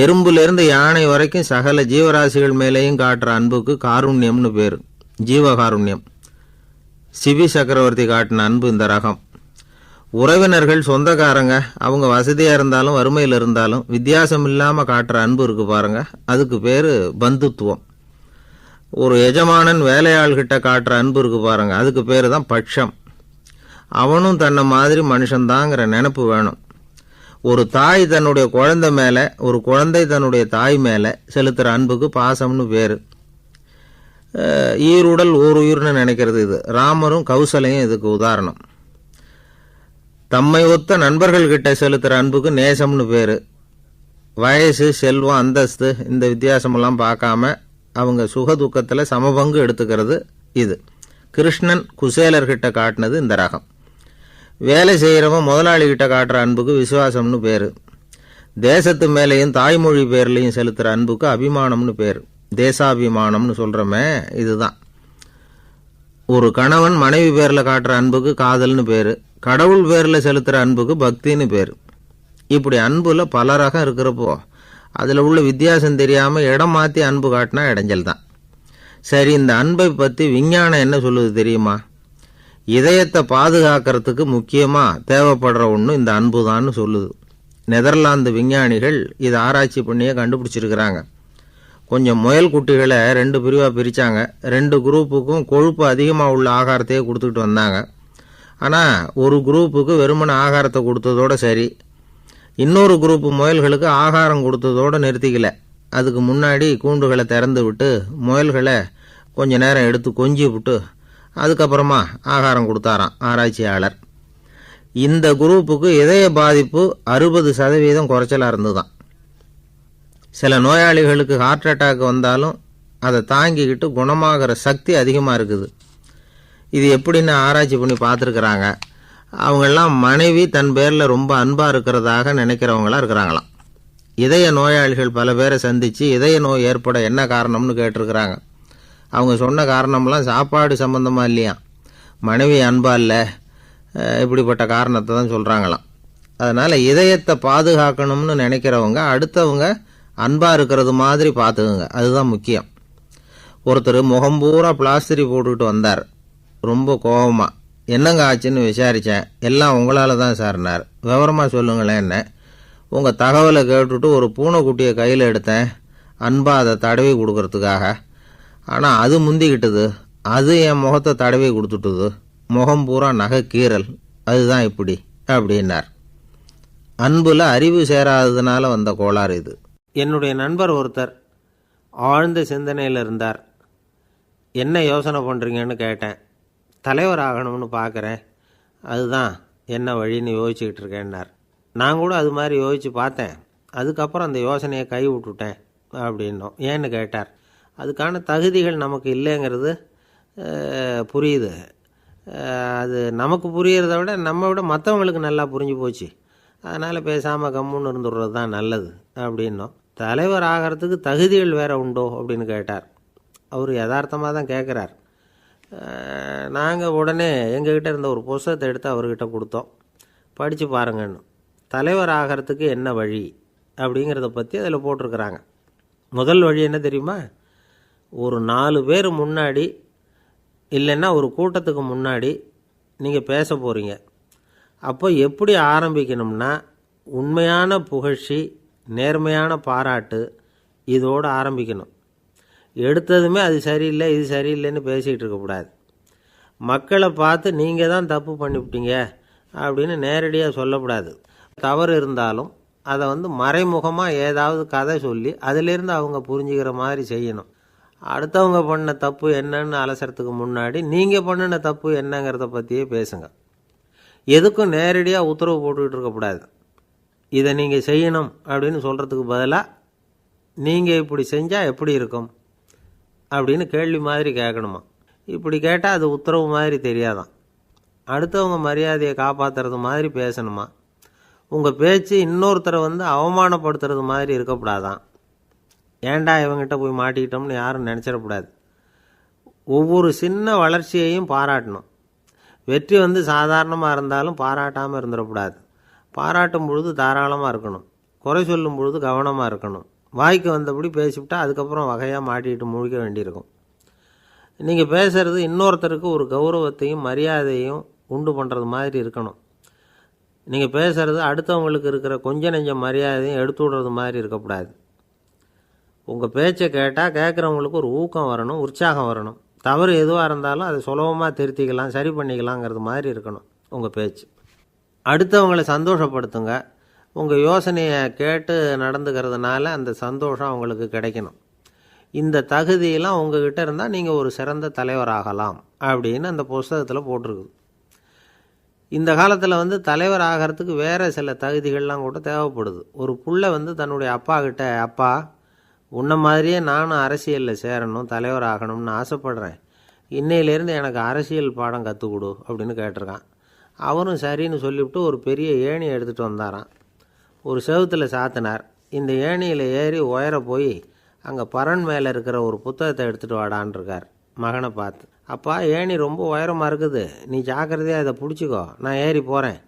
எறும்புலேருந்து யானை வரைக்கும் சகல ஜீவராசிகள் மேலேயும் காட்டுற அன்புக்கு காருண்யம்னு பேர், ஜீவகாருண்யம். சிவி சக்கரவர்த்தி காட்டின அன்பு இந்த ரகம். உறவினர்கள், சொந்தக்காரங்க, அவங்க வசதியாக இருந்தாலும் வறுமையில் இருந்தாலும் வித்தியாசம் இல்லாமல் காட்டுற அன்பு இருக்கு பாருங்க, அதுக்கு பேர் பந்துத்துவம். ஒரு எஜமானன் வேலையாள்கிட்ட காட்டுற அன்பு இருக்கு பாருங்க, அதுக்கு பேர் தான் பட்சம். அவனும் தன்னை மாதிரி மனுஷன்தாங்கிற நினப்பு வேணும். ஒரு தாய் தன்னுடைய குழந்தை மேலே, ஒரு குழந்தை தன்னுடைய தாய் மேலே செலுத்துகிற அன்புக்கு பாசம்னு பேர். ஈருடல் ஓர் உயிர்னு நினைக்கிறது இது. ராமரும் கௌசலையும் இதுக்கு உதாரணம். தம்மை ஒத்த நண்பர்கள்கிட்ட செலுத்துகிற அன்புக்கு நேசம்னு பேர். வயசு, செல்வம், அந்தஸ்து, இந்த வித்தியாசமெல்லாம் பார்க்காம அவங்க சுக துக்கத்தில் சமபங்கு எடுத்துக்கிறது இது. கிருஷ்ணன் குசேலர்கிட்ட காட்டினது இந்த ரகம். வேலை செய்கிறவன் முதலாளிகிட்ட காட்டுற அன்புக்கு விசுவாசம்னு பேர். தேசத்து மேலேயும் தாய்மொழி பேர்லையும் செலுத்துகிற அன்புக்கு அபிமானம்னு பேர். தேசாபிமானம்னு சொல்கிறோமே, இதுதான். ஒரு கணவன் மனைவி பேரில் காட்டுற அன்புக்கு காதல்னு பேர். கடவுள் பேரில் செலுத்துகிற அன்புக்கு பக்தின்னு பேர். இப்படி அன்புல பல ரகம் இருக்கிறப்போ அதில் உள்ள வித்தியாசம் தெரியாமல் இடம் மாற்றி அன்பு காட்டினா இடைஞ்சல் தான். சரி, இந்த அன்பை பற்றி விஞ்ஞானம் என்ன சொல்லுது தெரியுமா? இதயத்தை பாதுகாக்கிறதுக்கு முக்கியமாக தேவைப்படுற ஒன்று இந்த அன்பு தான்னு சொல்லுது. நெதர்லாந்து விஞ்ஞானிகள் இதை ஆராய்ச்சி பண்ணியே கண்டுபிடிச்சிருக்கிறாங்க. கொஞ்சம் முயல் குட்டிகளை 2 பிரிவாக பிரித்தாங்க. 2 குரூப்புக்கும் கொழுப்பு அதிகமாக உள்ள ஆகாரத்தையே கொடுத்துக்கிட்டு வந்தாங்க. ஆனால் ஒரு குரூப்புக்கு வெறுமன ஆகாரத்தை கொடுத்ததோடு சரி, இன்னொரு குரூப்பு முயல்களுக்கு ஆகாரம் கொடுத்ததோடு நிறுத்திக்கல. அதுக்கு முன்னாடி கூண்டுகளை திறந்து விட்டு முயல்களை கொஞ்ச நேரம் எடுத்து கொஞ்சி விட்டு அதுக்கப்புறமா ஆகாரம் கொடுத்தாராம் ஆராய்ச்சியாளர். இந்த குரூப்புக்கு இதய பாதிப்பு 60% குறைச்சலாக இருந்துதான். சில நோயாளிகளுக்கு ஹார்ட் அட்டாக் வந்தாலும் அதை தாங்கிக்கிட்டு குணமாகிற சக்தி அதிகமாக இருக்குது. இது எப்படின்னு ஆராய்ச்சி பண்ணி பார்த்துருக்குறாங்க. அவங்கெல்லாம் மனைவி தன் பேரில் ரொம்ப அன்பாக இருக்கிறதாக நினைக்கிறவங்களாம் இருக்கிறாங்களாம். இதய நோயாளிகள் பல பேரை சந்தித்து இதய நோய் ஏற்பட என்ன காரணம்னு கேட்டிருக்கிறாங்க. அவங்க சொன்ன காரணம்லாம் சாப்பாடு சம்மந்தமாக இல்லையா, மனைவி அன்பா இல்லை, இப்படிப்பட்ட காரணத்தை தான் சொல்கிறாங்களாம். அதனால் இதயத்தை பாதுகாக்கணும்னு நினைக்கிறவங்க அடுத்தவங்க அன்பாக இருக்கிறது மாதிரி பார்த்துக்குங்க, அதுதான் முக்கியம். ஒருத்தர் முகம் பூரா பிளாஸ்டரி போட்டுக்கிட்டு வந்தார். ரொம்ப கோபமாக, என்னங்க ஆச்சுன்னு விசாரித்தேன். எல்லாம் உங்களால் தான் சார்னார். விவரமாக சொல்லுங்களேன். என்ன, உங்கள் தகவலை கேட்டுட்டு ஒரு பூனைக்குட்டியை கையில் எடுத்தேன், அன்பாக அதை தடவி கொடுக்கறதுக்காக. ஆனால் அது முந்திக்கிட்டது, அது என் முகத்தை தடவி கொடுத்துட்டுது, முகம் பூரா நகை கீறல், அதுதான் இப்படி அப்படின்னார். அன்புல அறிவு சேராததுனால வந்த கோளாறு இது. என்னுடைய நண்பர் ஒருத்தர் ஆழ்ந்த சிந்தனையில் இருந்தார். என்ன யோசனை பண்ணுறீங்கன்னு கேட்டேன். தலைவர் ஆகணும்னு பார்க்குறேன், அதுதான் என்ன வழின்னு யோசிச்சுக்கிட்டு இருக்கேன்னார். நான் கூட அது மாதிரி யோசித்து பார்த்தேன். அதுக்கப்புறம் அந்த யோசனையை கை விட்டுட்டேன் அப்படின்னோம். ஏன்னு கேட்டார். அதுக்கான தகுதிகள் நமக்கு இல்லைங்கிறது புரியுது. அது நமக்கு புரியறத விட நம்ம விட மற்றவங்களுக்கு நல்லா புரிஞ்சு போச்சு. அதனால் பேசாமல் கம்முன்னு இருந்துடுறது தான் நல்லது அப்படின்னோம். தலைவர் ஆகிறதுக்கு தகுதிகள் வேறு உண்டோ அப்படின்னு கேட்டார். அவர் யதார்த்தமாக தான் கேட்குறார். நாங்கள் உடனே எங்ககிட்ட இருந்த ஒரு புஸ்தகத்தை எடுத்து அவர்கிட்ட கொடுத்தோம். படித்து பாருங்கன்னு. தலைவர் ஆகிறதுக்கு என்ன வழி அப்படிங்கிறத பற்றி அதில் போட்டிருக்கிறாங்க. முதல் வழி என்ன தெரியுமா? ஒரு 4 பேர் முன்னாடி இல்லைன்னா ஒரு கூட்டத்துக்கு முன்னாடி நீங்கள் பேச போகிறீங்க. அப்போ எப்படி ஆரம்பிக்கணும்னா, உண்மையான புகழ்ச்சி, நேர்மையான பாராட்டு, இதோடு ஆரம்பிக்கணும். எடுத்ததுமே அது சரியில்லை இது சரியில்லைன்னு பேசிகிட்டு இருக்கக்கூடாது. மக்களை பார்த்து நீங்கள் தான் தப்பு பண்ணிவிட்டீங்க அப்படின்னு நேரடியாக சொல்லக்கூடாது. தவறு இருந்தாலும் அதை மறைமுகமாக ஏதாவது கதை சொல்லி அதிலிருந்து அவங்க புரிஞ்சுக்கிற மாதிரி செய்யணும். அடுத்தவங்க பண்ண தப்பு என்னன்னு அலசறதுக்கு முன்னாடி நீங்கள் பண்ணின தப்பு என்னங்கிறத பற்றியே பேசுங்க. எதுக்கும் நேரடியாக உத்தரவு போட்டுக்கிட்டு இருக்கக்கூடாது. இதை நீங்கள் செய்யணும் அப்படின்னு சொல்கிறதுக்கு பதிலாக நீங்கள் இப்படி செஞ்சால் எப்படி இருக்கும் அப்படின்னு கேள்வி மாதிரி கேட்கணுமா. இப்படி கேட்டால் அது உத்தரவு மாதிரி தெரியாதான். அடுத்தவங்க மரியாதையை காப்பாற்றுறது மாதிரி பேசணுமா. உங்கள் பேச்சு இன்னொருத்தரை அவமானப்படுத்துறது மாதிரி இருக்கக்கூடாதான். ஏண்டா இவங்கிட்ட போய் மாட்டிக்கிட்டோம்னு யாரும் நினச்சிடக்கூடாது. ஒவ்வொரு சின்ன வளர்ச்சியையும் பாராட்டணும். வெற்றி சாதாரணமாக இருந்தாலும் பாராட்டாமல் இருந்துடக்கூடாது. பாராட்டும் பொழுது தாராளமாக இருக்கணும். குறை சொல்லும் பொழுது கவனமாக இருக்கணும். வாய்க்கு வந்தபடி பேசிவிட்டா அதுக்கப்புறம் வகையாக மாட்டிக்கிட்டு முழிக்க வேண்டியிருக்கும். நீங்கள் பேசுகிறது இன்னொருத்தருக்கு ஒரு கௌரவத்தையும் மரியாதையும் உண்டு பண்ணுறது மாதிரி இருக்கணும். நீங்கள் பேசுகிறது அடுத்தவங்களுக்கு இருக்கிற கொஞ்ச நெஞ்ச மரியாதையும் எடுத்து விடுறது மாதிரி இருக்கக்கூடாது. உங்கள் பேச்சை கேட்டால் கேட்குறவங்களுக்கு ஒரு ஊக்கம் வரணும், உற்சாகம் வரணும். தவறு எதுவாக இருந்தாலும் அதை சுலபமாக திருத்திக்கலாம், சரி பண்ணிக்கலாங்கிறது மாதிரி இருக்கணும் உங்கள் பேச்சு. அடுத்தவங்களை சந்தோஷப்படுத்துங்க. உங்கள் யோசனையை கேட்டு நடந்துக்கிறதுனால அந்த சந்தோஷம் அவங்களுக்கு கிடைக்கணும். இந்த தகுதியெல்லாம் உங்ககிட்ட இருந்தால் நீங்கள் ஒரு சிறந்த தலைவராகலாம் அப்படின்னு அந்த புஸ்தகத்தில் போட்டிருக்குது. இந்த காலத்தில் தலைவர் ஆகிறதுக்கு வேறு சில தகுதிகள்லாம் கூட தேவைப்படுது. ஒரு புள்ள தன்னுடைய அப்பா கிட்ட, அப்பா உன்ன மாதிரியே நானும் அரசியலில் சேரணும், தலைவர் ஆகணும்னு ஆசைப்படுறேன், இன்னையிலேருந்து எனக்கு அரசியல் பாடம் கற்றுக் கொடு அப்படின்னு கேட்டிருக்கான். அவரும் சரின்னு சொல்லிவிட்டு ஒரு பெரிய ஏணியை எடுத்துகிட்டு வந்தாராம். ஒரு செவுத்தில் சாத்தினார். இந்த ஏணியில் ஏறி உயர போய் அங்கே பரன் மேலே இருக்கிற ஒரு புத்தகத்தை எடுத்துகிட்டு வாடான் இருக்கார். மகனை பார்த்து, அப்பா ஏணி ரொம்ப உயரமாக இருக்குது, நீ ஜாக்கிரதையாக இதை பிடிச்சிக்கோ, நான் ஏறி போகிறேன்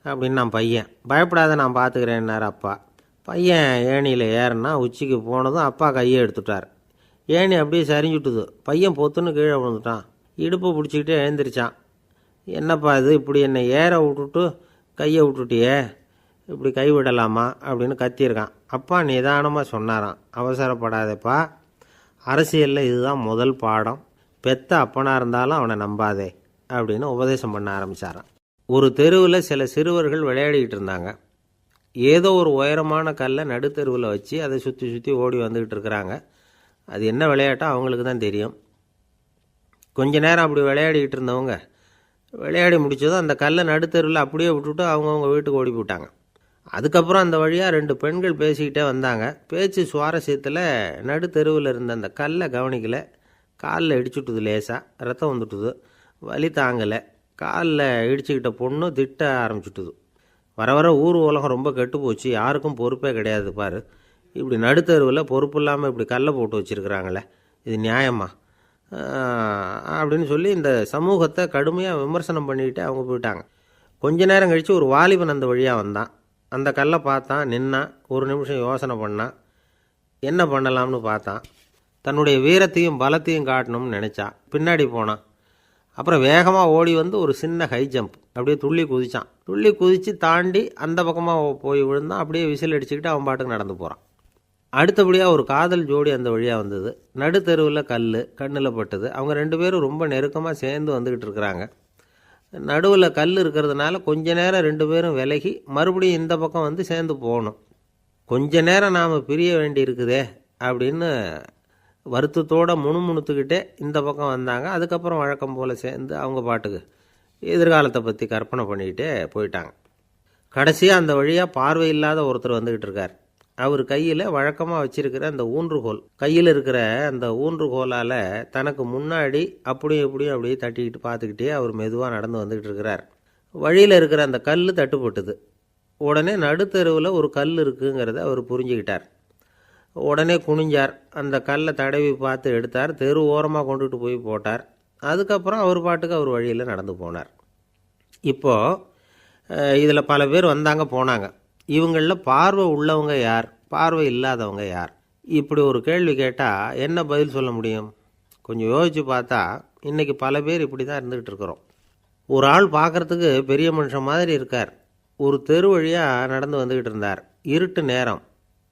அப்படின்னு நான் பையன். பயப்படாத, நான் பார்த்துக்கிறேன்னார் அப்பா. பையன் ஏணியில் ஏறினா உச்சிக்கு போனதும் அப்பா கையை எடுத்துட்டார். ஏணி அப்படியே சரிஞ்சுட்டுது. பையன் பொத்துன்னு கீழே விழுந்துட்டான். இடுப்பை பிடிச்சிக்கிட்டே எழுந்திரிச்சான். என்னப்பா இது, இப்படி என்னை ஏற விட்டுட்டு கையை விட்டுட்டியே, இப்படி கை விடலாமா அப்படின்னு கத்தியிருக்கான். அப்பா நிதானமாக சொன்னாராம், அவசரப்படாதேப்பா, அரசியலில் இதுதான் முதல் பாடம், பெத்த அப்பனாக இருந்தாலும் அவனை நம்பாதே அப்படின்னு உபதேசம் பண்ண ஆரம்பித்தாராம். ஒரு தெருவில் சில சிறுவர்கள் விளையாடிக்கிட்டு இருந்தாங்க. ஏதோ ஒரு உயரமான கல்லை நடுத்தெருவில் வச்சு அதை சுற்றி சுற்றி ஓடி வந்துக்கிட்டு இருக்கிறாங்க. அது என்ன விளையாட்டோ அவங்களுக்கு தான் தெரியும். கொஞ்ச நேரம் அப்படி விளையாடிக்கிட்டு இருந்தவங்க விளையாடி முடித்ததும் அந்த கல்லை நடுத்தெருவில் அப்படியே விட்டுட்டு அவங்கவுங்க வீட்டுக்கு ஓடி போட்டாங்க. அதுக்கப்புறம் அந்த வழியாக 2 பெண்கள் பேசிக்கிட்டே வந்தாங்க. பேச்சு சுவாரஸ்யத்தில் நடுத்தெருவில் இருந்த அந்த கல்லை கவனிக்கலை. காலில் இடிச்சுட்டுது, லேசாக ரத்தம் வந்துட்டுது, வலி தாங்கலை. காலில் இடிச்சுக்கிட்ட பொண்ணு திட்ட ஆரம்பிச்சுட்டுது. வர வர ஊர் உலகம் ரொம்ப கெட்டு போச்சு, யாருக்கும் பொறுப்பே கிடையாது பாரு, இப்படி நடுத்தருவில் பொறுப்பு இல்லாமல் இப்படி கல்லை போட்டு வச்சுருக்குறாங்களே, இது நியாயமா அப்படின்னு சொல்லி இந்த சமூகத்தை கடுமையாக விமர்சனம் பண்ணிக்கிட்டு அவங்க போயிட்டாங்க. கொஞ்ச நேரம் கழித்து ஒரு வாலிபன் அந்த வழியாக வந்தான். அந்த கல்லை பார்த்தான், நின்னான், ஒரு நிமிஷம் யோசனை பண்ணான், என்ன பண்ணலாம்னு பார்த்தான். தன்னுடைய வீரத்தையும் பலத்தையும் காட்டணும்னு நினச்சான். பின்னாடி போனான். அப்புறம் வேகமாக ஓடி ஒரு சின்ன ஹை ஜம்ப், அப்படியே துள்ளி குதித்தான். துள்ளி குதித்து தாண்டி அந்த பக்கமாக போய் விழுந்தான். அப்படியே விசில் அடிச்சுக்கிட்டு அவன் பாட்டுக்கு நடந்து போகிறான். அடுத்தபடியாக ஒரு காதல் ஜோடி அந்த வழியாக வந்தது. நடுத்தெருவில் கல் கண்ணில் பட்டது. அவங்க 2 பேரும் ரொம்ப நெருக்கமாக சேர்ந்து வந்துக்கிட்டு இருக்கிறாங்க. நடுவில் கல் இருக்கிறதுனால கொஞ்ச நேரம் 2 பேரும் விலகி மறுபடியும் இந்த பக்கம் சேர்ந்து போகணும். கொஞ்ச நேரம் நாம் பிரிய வேண்டி இருக்குதே அப்படின்னு வருத்தத்தோடு முணுமுணுத்துக்கிட்டே இந்த பக்கம் வந்தாங்க. அதுக்கப்புறம் வழக்கம் போல் சேர்ந்து அவங்க பாட்டுக்கு எதிர்காலத்தை பற்றி கற்பனை பண்ணிக்கிட்டே போயிட்டாங்க. கடைசியாக அந்த வழியாக பார்வை இல்லாத ஒருத்தர் வந்துக்கிட்டு இருக்கார். அவர் கையில் வழக்கமாக வச்சிருக்கிற அந்த ஊன்றுகோல், கையில் இருக்கிற அந்த ஊன்றுகோலால் தனக்கு முன்னாடி அப்படியும் அப்படியே தட்டிக்கிட்டு பார்த்துக்கிட்டே அவர் மெதுவாக நடந்து வந்துக்கிட்டு இருக்கிறார். வழியில் இருக்கிற அந்த கல் தட்டுப்பட்டுது. உடனே நடுத்தெருவில் ஒரு கல் இருக்குங்கிறத அவர் புரிஞ்சுக்கிட்டார். உடனே குனிஞ்சார். அந்த கல்லை தடவி பார்த்து எடுத்தார். தெரு ஓரமாக கொண்டுட்டு போய் போட்டார். அதுக்கப்புறம் அவர் பாட்டுக்கு அவர் வழியில் நடந்து போனார். இப்போது இதில் பல பேர் வந்தாங்க போனாங்க. இவங்களில் பார்வை உள்ளவங்க யார், பார்வை இல்லாதவங்க யார்? இப்படி ஒரு கேள்வி கேட்டால் என்ன பதில் சொல்ல முடியும்? கொஞ்சம் யோசித்து பார்த்தா இன்றைக்கி பல பேர் இப்படி தான் இருந்துக்கிட்டு இருக்கிறோம். ஒரு ஆள் பார்க்குறதுக்கு பெரிய மனுஷன் மாதிரி இருக்கார். ஒரு தெரு வழியாக நடந்து வந்துக்கிட்டு இருந்தார். இருட்டு நேரம்.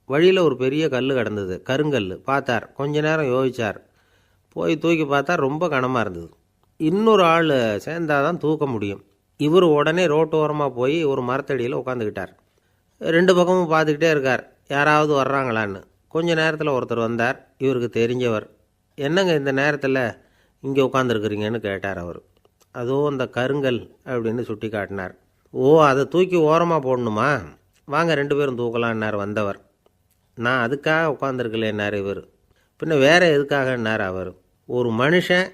வழியில் ஒரு பெரிய கல் கிடந்தது, கருங்கல். பார்த்தார். கொஞ்ச நேரம் யோசித்தார். போய் தூக்கி பார்த்தா ரொம்ப கனமாக இருந்தது. இன்னொரு ஆள் சேர்ந்தாதான் தூக்க முடியும். இவர் உடனே ரோட்டு ஓரமாக போய் ஒரு மரத்தடியில் உட்காந்துக்கிட்டார். 2 பக்கமும் பார்த்துக்கிட்டே இருக்கார், யாராவது வர்றாங்களான்னு. கொஞ்ச நேரத்தில் ஒருத்தர் வந்தார். இவருக்கு தெரிஞ்சவர். என்னங்க இந்த நேரத்தில் இங்கே உட்காந்துருக்குறீங்கன்னு கேட்டார் அவர். அதோ அந்த கருங்கல் அப்படின்னு சுட்டி காட்டினார். ஓ, அதை தூக்கி ஓரமாக போடணுமா? வாங்க 2 பேரும் தூக்கலான்னார் வந்தவர். நான் அதுக்காக உட்காந்துருக்கலேன்னார் இவர். பின்ன வேறு எதுக்காகன்னார் அவர். ஒரு மனுஷன்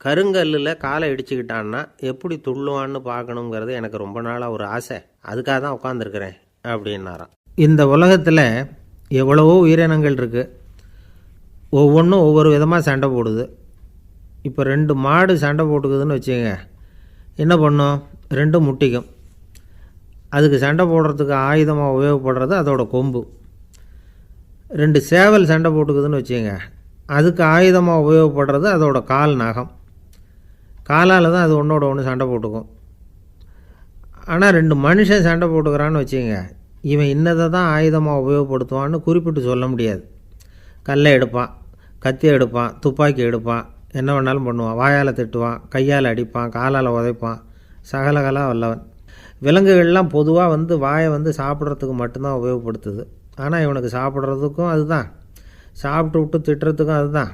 கருங்கல்லில் காலை இடிச்சுக்கிட்டான்னா எப்படி துள்ளுவான்னு பார்க்கணுங்கிறது எனக்கு ரொம்ப நாளாக ஒரு ஆசை. அதுக்காக தான் உட்காந்துருக்கிறேன் அப்படின்னாராம். இந்த உலகத்தில் எவ்வளவோ உயிரினங்கள் இருக்குது. ஒவ்வொன்றும் ஒவ்வொரு விதமாக சண்டை போடுது. இப்போ 2 மாடு சண்டை போட்டுக்குதுன்னு வச்சுக்கோங்க. என்ன பண்ணும்? 2 முட்டிக்கும். அதுக்கு சண்டை போடுறதுக்கு ஆயுதமாக உபயோகப்படுறது அதோட கொம்பு. 2 சேவல் சண்டை போட்டுக்குதுன்னு வச்சுக்கோங்க. அதுக்கு ஆயுதமாக உபயோகப்படுறது அதோட கால் நகம். காலால் தான் அது ஒன்றோட ஒன்று சண்டை போட்டுக்கும். ஆனால் 2 மனுஷன் சண்டை போட்டுக்கிறான்னு வச்சுக்கோங்க. இவன் இன்னதை தான் ஆயுதமாக உபயோகப்படுத்துவான்னு குறிப்பிட்டு சொல்ல முடியாது. கல்லை எடுப்பான், கத்தி எடுப்பான், துப்பாக்கி எடுப்பான், என்ன வேணாலும் பண்ணுவான். வாயால் திட்டுவான், கையால் அடிப்பான், காலால் உதைப்பான், சகலகலா வல்லவன். விலங்குகள்லாம் பொதுவாக வாயை சாப்பிட்றதுக்கு மட்டும்தான் உபயோகப்படுத்துது. ஆனால் இவனுக்கு சாப்பிட்றதுக்கும் அதுதான், சாப்பிட்டு விட்டு திட்டுறதுக்கும் அதுதான்.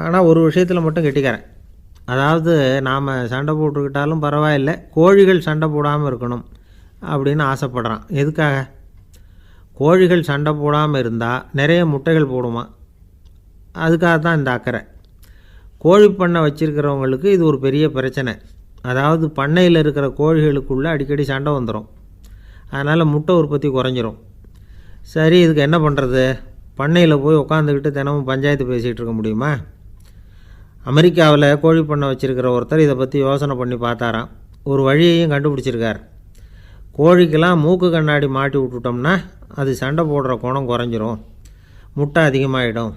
ஆனால் ஒரு விஷயத்தில் மட்டும் கெட்டிக்கிறேன். அதாவது நாம் சண்டை போட்டுக்கிட்டாலும் பரவாயில்லை, கோழிகள் சண்டை போடாமல் இருக்கணும் அப்படின்னு ஆசைப்படுறான். எதுக்காக? கோழிகள் சண்டை போடாமல் இருந்தால் நிறைய முட்டைகள் போடுமா. அதுக்காக தான் இந்த அக்கறை. கோழி பண்ணை வச்சுருக்கிறவங்களுக்கு இது ஒரு பெரிய பிரச்சனை. அதாவது பண்ணையில் இருக்கிற கோழிகளுக்குள்ளே அடிக்கடி சண்டை வந்துடும். அதனால் முட்டை உற்பத்தி குறைஞ்சிரும். சரி, இதுக்கு என்ன பண்ணுறது? பண்ணையில் போய் உட்காந்துக்கிட்டு தினமும் பஞ்சாயத்து பேசிகிட்டு இருக்க முடியுமா? அமெரிக்காவில் கோழி பண்ணை வச்சுருக்கிற ஒருத்தர் இதை பற்றி யோசனை பண்ணி பார்த்தாராம். ஒரு வழியையும் கண்டுபிடிச்சிருக்கார். கோழிக்கெல்லாம் மூக்கு கண்ணாடி மாட்டி விட்டுட்டோம்னா அது சண்டை போடுற குணம் குறைஞ்சிரும், முட்டை அதிகமாகிடும்.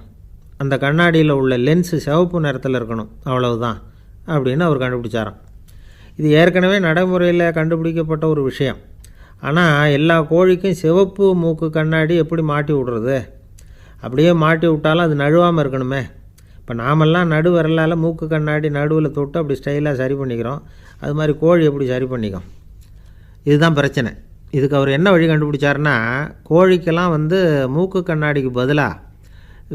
அந்த கண்ணாடியில் உள்ள லென்ஸு சிவப்பு நிறத்தில் இருக்கணும், அவ்வளவுதான் அப்படின்னு அவர் கண்டுபிடிச்சாராம். இது ஏற்கனவே நடைமுறையில் கண்டுபிடிக்கப்பட்ட ஒரு விஷயம். ஆனால் எல்லா கோழிக்கும் சிவப்பு மூக்கு கண்ணாடி எப்படி மாட்டி விடுறது? அப்படியே மாட்டி விட்டாலும் அது நழுவாமல் இருக்கணுமே. இப்போ நாமெல்லாம் நடு விரலால் மூக்கு கண்ணாடி நடுவில் தொட்டு அப்படி ஸ்டைலாக சரி பண்ணிக்கிறோம். அது மாதிரி கோழி எப்படி சரி பண்ணிக்கும்? இதுதான் பிரச்சனை. இதுக்கு அவர் என்ன வழி கண்டுபிடிச்சாருன்னா, கோழிக்கெல்லாம் மூக்கு கண்ணாடிக்கு பதிலாக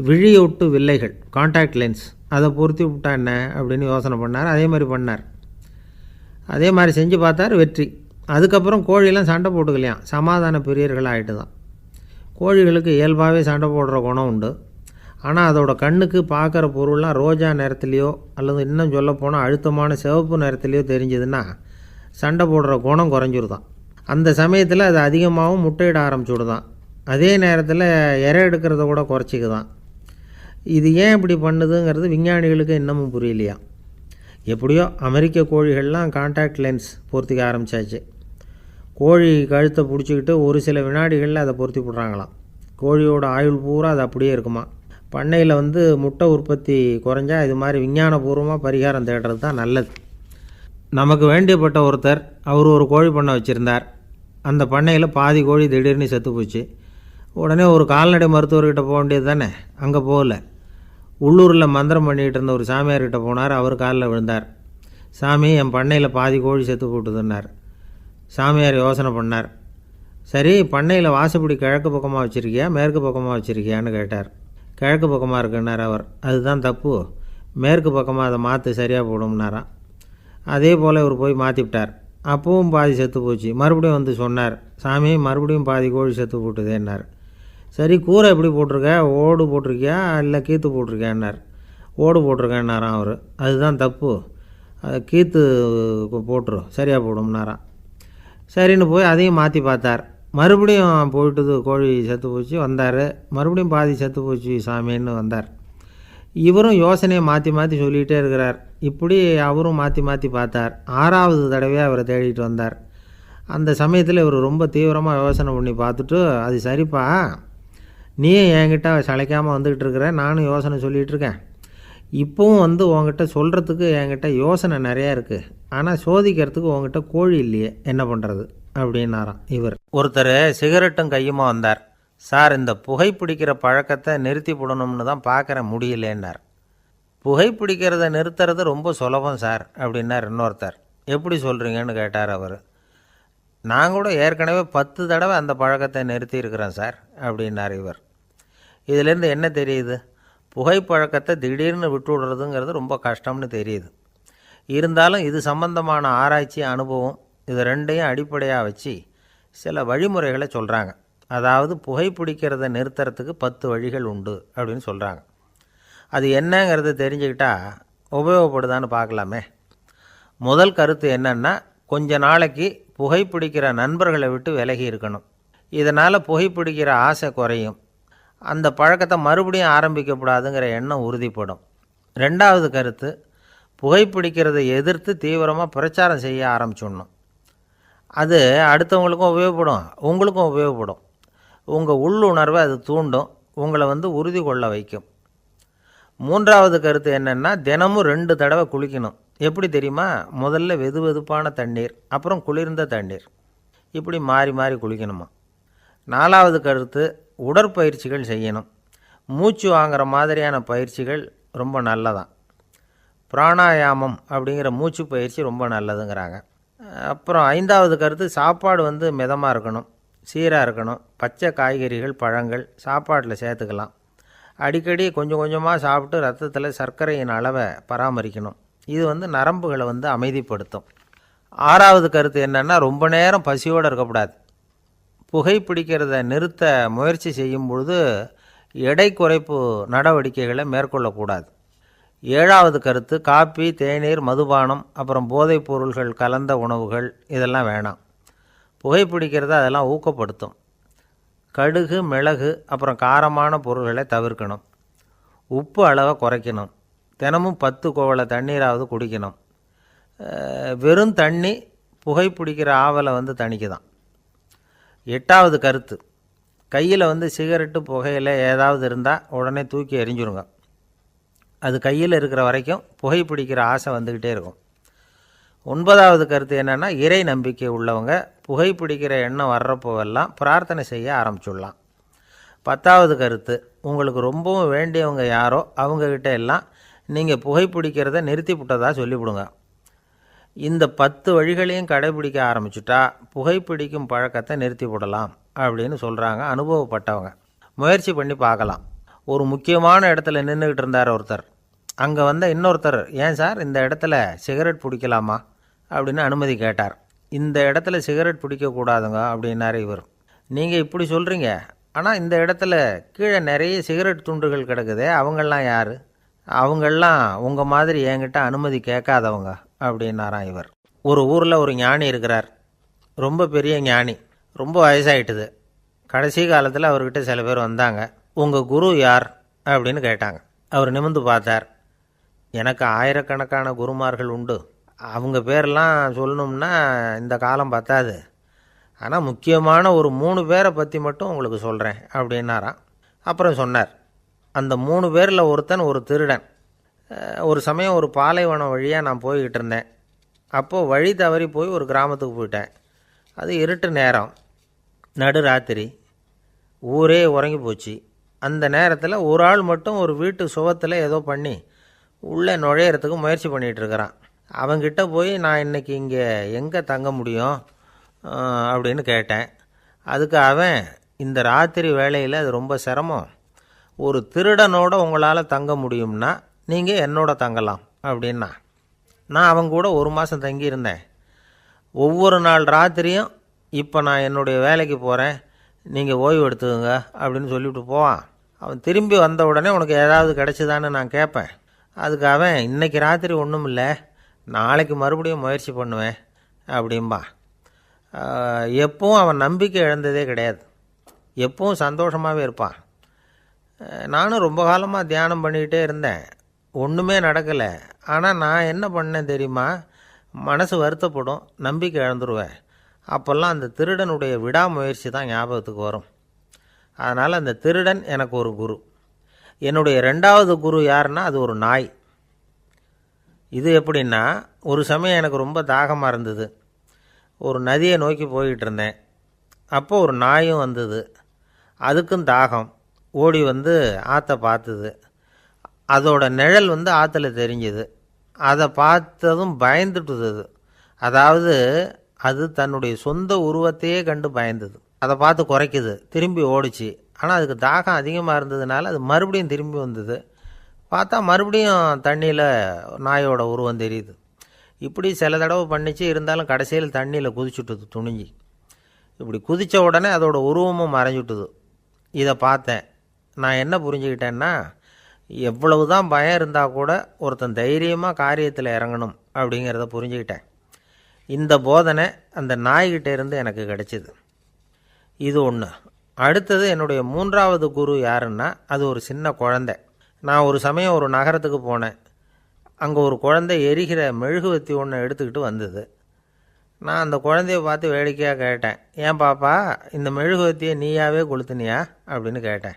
விழியொட்டு வில்லைகள், கான்டாக்ட் லென்ஸ், அதை பொருத்தி விட்டா என்ன அப்படின்னு யோசனை பண்ணார். அதே மாதிரி பண்ணார். அதே மாதிரி செஞ்சு பார்த்தார், வெற்றி. அதுக்கப்புறம் கோழியெல்லாம் சண்டை போட்டுக்கலையாம், சமாதான பிரியர்கள் ஆகிட்டு தான். கோழிகளுக்கு இயல்பாகவே சண்டை போடுற குணம் உண்டு. ஆனால் அதோட கண்ணுக்கு பார்க்குற பொருள்லாம் ரோஜா நிறத்துலையோ அல்லது இன்னும் சொல்லப்போனால் அழுத்தமான சிவப்பு நிறத்துலையோ தெரிஞ்சதுன்னா சண்டை போடுற குணம் குறைஞ்சிருதான். அந்த சமயத்தில் அது அதிகமாகவும் முட்டையிட ஆரம்பிச்சுடுதான். அதே நேரத்தில் இறை எடுக்கிறத கூட குறைச்சிக்குதான். இது ஏன் இப்படி பண்ணுதுங்கிறது விஞ்ஞானிகளுக்கு இன்னமும் புரியலையா. எப்படியோ அமெரிக்க கோழிகள்லாம் கான்டாக்ட் லென்ஸ் பொருத்திக்க ஆரம்பித்தாச்சு. கோழி கழுத்தை பிடிச்சிக்கிட்டு ஒரு சில வினாடிகளில் அதை பொருத்தி விட்றாங்களாம். கோழியோட ஆயுள் பூரா அது அப்படியே இருக்குமா. பண்ணையில் முட்டை உற்பத்தி குறைஞ்சா இது மாதிரி விஞ்ஞானபூர்வமாக பரிகாரம் தேடுறது தான் நல்லது. நமக்கு வேண்டியப்பட்ட ஒருத்தர், அவர் ஒரு கோழி பண்ணை வச்சுருந்தார். அந்த பண்ணையில் பாதி கோழி திடீர்னு செத்து போச்சு. உடனே ஒரு கால்நடை மருத்துவர்கிட்ட போக வேண்டியது தானே. அங்கே போகல, உள்ளூரில் மந்திரம் பண்ணிகிட்டு இருந்த ஒரு சாமியார்கிட்ட போனார். அவர் காலில் விழுந்தார். சாமி, என் பண்ணையில் பாதி கோழி செத்து போட்டுதுன்னார். சாமியார் யோசனை பண்ணார். சரி, பண்ணையில் வாசப்படி கிழக்கு பக்கமாக வச்சுருக்கியா மேற்கு பக்கமாக வச்சுருக்கியான்னு கேட்டார். கிழக்கு பக்கமாக இருக்குன்னார் அவர். அதுதான் தப்பு, மேற்கு பக்கமாக அதை மாற்று சரியாக போடும்னாராம். அதே போல் இவர் போய் மாற்றிவிட்டார். அப்பவும் பாதி செத்து போச்சு. மறுபடியும் சொன்னார், சாமி மறுபடியும் பாதி கோழி செத்து போட்டுதேன்னார். சரி, கூரை எப்படி போட்டிருக்க? ஓடு போட்டிருக்கியா இல்லை கீத்து போட்டிருக்கியான்னார். ஓடு போட்டிருக்கேன்னாராம் அவர். அதுதான் தப்பு, கீத்து போட்டுரு சரியாக போடும்னாராம். சரின்னு போய் அதையும் மாற்றி பார்த்தார். மறுபடியும் போயிட்டுது, கோழி செத்து போச்சு. வந்தார், மறுபடியும் பாதி செத்து போச்சு சாமின்னு வந்தார். இவரும் யோசனையை மாற்றி மாற்றி சொல்லிகிட்டே இருக்கிறார். இப்படி அவரும் மாற்றி மாற்றி பார்த்தார். 6வது தடவையாக அவரை தேடிட்டு வந்தார். அந்த சமயத்தில் இவர் ரொம்ப தீவிரமாக யோசனை பண்ணி பார்த்துட்டு, அது சரிப்பா, நீயும் என்கிட்ட சளைக்காமல் வந்துக்கிட்டு இருக்கிற, நானும் யோசனை சொல்லிகிட்டு இருக்கேன். இப்போவும் உங்ககிட்ட சொல்கிறதுக்கு என்கிட்ட யோசனை நிறையா இருக்குது. ஆனால் சோதிக்கிறதுக்கு உங்ககிட்ட கோழி இல்லையே, என்ன பண்ணுறது அப்படின்னாராம் இவர். ஒருத்தர் சிகரெட்டும் கையுமா வந்தார். சார், இந்த புகைப்பிடிக்கிற பழக்கத்தை நிறுத்தி போடணும்னு தான் பார்க்குறேன், முடியலேன்னார். புகைப்பிடிக்கிறத நிறுத்துறது ரொம்ப சுலபம் சார் அப்படின்னார் இன்னொருத்தர். எப்படி சொல்கிறீங்கன்னு கேட்டார் அவர். நான் கூட ஏற்கனவே 10 தடவை அந்த பழக்கத்தை நிறுத்தி இருக்கிறேன் சார் அப்படின்னார் இவர். இதிலேருந்து என்ன தெரியுது? புகைப்பழக்கத்தை திடீர்னு விட்டு விடுறதுங்கிறது ரொம்ப கஷ்டம்னு தெரியுது. இருந்தாலும் இது சம்பந்தமான ஆராய்ச்சி, அனுபவம் இது ரெண்டையும் அடிப்படையாக வச்சு சில வழிமுறைகளை சொல்கிறாங்க. அதாவது புகைப்பிடிக்கிறத நிறுத்துறதுக்கு 10 வழிகள் உண்டு அப்படின்னு சொல்கிறாங்க. அது என்னங்கிறத தெரிஞ்சுக்கிட்டால் உபயோகப்படுதான்னு பார்க்கலாமே. முதல் கருத்து என்னென்னா, கொஞ்ச நாளைக்கு புகைப்பிடிக்கிற நண்பர்களை விட்டு விலகி இருக்கணும். இதனால் புகைப்பிடிக்கிற ஆசை குறையும். அந்த பழக்கத்தை மறுபடியும் ஆரம்பிக்கப்படாதுங்கிற எண்ணம் உறுதிப்படும். ரெண்டாவது கருத்து, புகைப்பிடிக்கிறதை எதிர்த்து தீவிரமாக பிரச்சாரம் செய்ய ஆரம்பிச்சிடணும். அது அடுத்தவங்களுக்கும் உபயோகப்படும், உங்களுக்கும் உபயோகப்படும். உங்கள் உள்ளுணர்வை அது தூண்டும், உங்களை உறுதி கொள்ள வைக்கும். மூன்றாவது கருத்து என்னென்னா, தினமும் 2 தடவை குளிக்கணும். எப்படி தெரியுமா? முதல்ல வெது வெதுப்பான தண்ணீர், அப்புறம் குளிர்ந்த தண்ணீர், இப்படி மாறி மாறி குளிக்கணுமா. நாலாவது கருத்து, உடற்பயிற்சிகள் செய்யணும். மூச்சு வாங்குற மாதிரியான பயிற்சிகள் ரொம்ப நல்லதான். பிராணாயாமம் அப்படிங்கிற மூச்சு பயிற்சி ரொம்ப நல்லதுங்கிறாங்க. அப்புறம் ஐந்தாவது கருத்து, சாப்பாடு மிதமாக இருக்கணும், சீராக இருக்கணும். பச்சை காய்கறிகள், பழங்கள் சாப்பாட்டில் சேர்த்துக்கலாம். அடிக்கடி கொஞ்சம் கொஞ்சமாக சாப்பிட்டு ரத்தத்தில் சர்க்கரையின் அளவை பராமரிக்கணும். இது நரம்புகளை அமைதிப்படுத்தும். ஆறாவது கருத்து என்னென்னா, ரொம்ப நேரம் பசியோடு இருக்கக்கூடாது. புகைப்பிடிக்கிறத நிறுத்த முயற்சி செய்யும் பொழுது எடை குறைப்பு நடவடிக்கைகளை மேற்கொள்ளக்கூடாது. ஏழாவது கருத்து, காப்பி, தேநீர், மதுபானம், அப்புறம் போதைப் பொருள்கள் கலந்த உணவுகள் இதெல்லாம் வேணாம். புகைப்பிடிக்கிறத அதெல்லாம் ஊக்கப்படுத்தும். கடுகு, மிளகு, அப்புறம் காரமான பொருள்களை தவிர்க்கணும். உப்பு அளவை குறைக்கணும். தினமும் 10 குவளை தண்ணீராவது குடிக்கணும். வெறும் தண்ணி புகைப்பிடிக்கிற ஆவலை தணிக்குதான். எட்டாவது கருத்து, கையில் சிகரெட்டு, புகையில ஏதாவது இருந்தால் உடனே தூக்கி எறிஞ்சிருங்க. அது கையில் இருக்கிற வரைக்கும் புகைப்பிடிக்கிற ஆசை வந்துக்கிட்டே இருக்கும். ஒன்பதாவது கருத்து என்னென்னா, இறை நம்பிக்கை உள்ளவங்க புகைப்பிடிக்கிற எண்ணம் வர்றப்போவெல்லாம் பிரார்த்தனை செய்ய ஆரம்பிச்சுடலாம். 10வது கருத்து, உங்களுக்கு ரொம்பவும் வேண்டியவங்க யாரோ அவங்கக்கிட்ட எல்லாம் நீங்கள் புகைப்பிடிக்கிறத நிறுத்தி விட்டதாக சொல்லிவிடுங்க. இந்த 10 வழிகளையும் கடைபிடிக்க ஆரம்பிச்சுட்டா புகைப்பிடிக்கும் பழக்கத்தை நிறுத்தி விடலாம் அப்படின்னு சொல்கிறாங்க அனுபவப்பட்டவங்க. முயற்சி பண்ணி பார்க்கலாம். ஒரு முக்கியமான இடத்துல நின்றுக்கிட்டு இருந்தார் ஒருத்தர். அங்கே இன்னொருத்தர், ஏன் சார் இந்த இடத்துல சிகரெட் பிடிக்கலாமா அப்படின்னு அனுமதி கேட்டார். இந்த இடத்துல சிகரெட் பிடிக்கக்கூடாதுங்க அப்படின்னாரு இவர். நீங்கள் இப்படி சொல்கிறீங்க, ஆனால் இந்த இடத்துல கீழே நிறைய சிகரெட் துண்டுகள் கிடக்குதே, அவங்கெல்லாம் யார்? அவங்கெல்லாம் உங்கள் மாதிரி என்கிட்ட அனுமதி கேட்காதவங்க அப்படின்னாராம் இவர். ஒரு ஊரில் ஒரு ஞானி இருக்கிறார். ரொம்ப பெரிய ஞானி, ரொம்ப வயசாகிட்டுது. கடைசி காலத்தில் அவர்கிட்ட சில பேர் வந்தாங்க. உங்கள் குரு யார் அப்படின்னு கேட்டாங்க. அவர் நிமிர்ந்து பார்த்தார். எனக்கு ஆயிரக்கணக்கான குருமார்கள் உண்டு, அவங்க பேரெல்லாம் சொல்லணும்னா இந்த காலம் பத்தாது. ஆனால் முக்கியமான ஒரு 3 பேரை பற்றி மட்டும் உங்களுக்கு சொல்கிறேன் அப்படின்னாராம். அப்புறம் சொன்னார், அந்த 3 பேரில் ஒருத்தன் ஒரு திருடன். ஒரு சமயம் ஒரு பாலைவனம் வழியாக நான் போய்கிட்டு இருந்தேன். அப்போது வழி தவறி போய் ஒரு கிராமத்துக்கு போயிட்டேன். அது இருட்டு நேரம், நடுராத்திரி, ஊரே உறங்கி போச்சு. அந்த நேரத்தில் ஒரு ஆள் மட்டும் ஒரு வீட்டு சுவத்தில் ஏதோ பண்ணி உள்ளே நுழையிறதுக்கு முயற்சி பண்ணிகிட்ருக்கிறான். அவங்கிட்ட போய் நான் இன்றைக்கி இங்கே எங்கே தங்க முடியும் அப்படின்னு கேட்டேன். அதுக்கு அவன், இந்த ராத்திரி வேளையில் அது ரொம்ப சிரமம், ஒரு திருடனோட உங்களால் தங்க முடியும்னா நீங்கள் என்னோட தங்கலாம் அப்படின்னா. நான் அவங்க கூட 1 மாதம் தங்கியிருந்தேன். ஒவ்வொரு நாள் ராத்திரியும் இப்போ நான் என்னுடைய வேலைக்கு போகிறேன், நீங்கள் ஓய்வு எடுத்துக்கோங்க அப்படின்னு சொல்லிவிட்டு போவான். அவன் திரும்பி வந்த உடனே உனக்கு ஏதாவது கிடச்சிதான்னு நான் கேட்பேன். அதுக்கு அவன், இன்றைக்கி ராத்திரி ஒன்றும் இல்லை, நாளைக்கு மறுபடியும் முயற்சி பண்ணுவேன் அப்படின்பா. எப்பவும் அவன் நம்பிக்கை இழந்ததே கிடையாது, எப்பவும் சந்தோஷமாகவே இருப்பான். நானும் ரொம்ப காலமாக தியானம் பண்ணிக்கிட்டே இருந்தேன், ஒன்றுமே நடக்கலை. ஆனால் நான் என்ன பண்ணேன் தெரியுமா? மனசு வருத்தப்படும், நம்பிக்கை இழந்துருவேன். அப்போல்லாம் அந்த திருடனுடைய விடாமுயற்சி தான் ஞாபகத்துக்கு வரும். அதனால் அந்த திருடன் எனக்கு ஒரு குரு. என்னுடைய 2வது குரு யாருன்னா, அது ஒரு நாய். இது எப்படின்னா, ஒரு சமயம் எனக்கு ரொம்ப தாகமாக இருந்தது. ஒரு நதியை நோக்கி போய்கிட்டு இருந்தேன். அப்போது ஒரு நாயும் வந்தது. அதுக்கும் தாகம். ஓடி ஆற்றை பார்த்துது. அதோட நிழல் ஆற்றுல தெரிஞ்சுது. அதை பார்த்ததும் பயந்துட்டுது. அதாவது அது தன்னுடைய சொந்த உருவத்தையே கண்டு பயந்தது. அதை பார்த்து குறைக்குது, திரும்பி ஓடிச்சு. ஆனால் அதுக்கு தாகம் அதிகமாக இருந்ததுனால அது மறுபடியும் திரும்பி வந்தது. பார்த்தா மறுபடியும் தண்ணியில் நாயோட உருவம் தெரியுது. இப்படி சில தடவை பண்ணிச்சு, இருந்தாலும் கடைசியில் தண்ணியில் குதிச்சுட்டுது துணிஞ்சி. இப்படி குதித்த உடனே அதோட உருவமும் மறைஞ்சுட்டுது. இதை பார்த்தேன். நான் என்ன புரிஞ்சுக்கிட்டேன்னா, எவ்வளவு தான் பயம் இருந்தால் கூட ஒருத்தன் தைரியமாக காரியத்தில் இறங்கணும் அப்படிங்கிறத புரிஞ்சுக்கிட்டேன். இந்த போதனை அந்த நாய்கிட்ட இருந்து எனக்கு கிடைச்சிது. இது ஒன்று. அடுத்தது, என்னுடைய 3வது குரு யாருன்னா, அது ஒரு சின்ன குழந்தை. நான் ஒரு சமயம் ஒரு நகரத்துக்கு போனேன். அங்கே ஒரு குழந்தை எரிகிற மெழுகுவத்தி ஒன்று எடுத்துக்கிட்டு வந்தது. நான் அந்த குழந்தைய பார்த்து வேடிக்கையாக கேட்டேன், ஏன் பாப்பா, இந்த மெழுகுவத்தியை நீயாவே கொளுத்துனியா அப்படின்னு கேட்டேன்.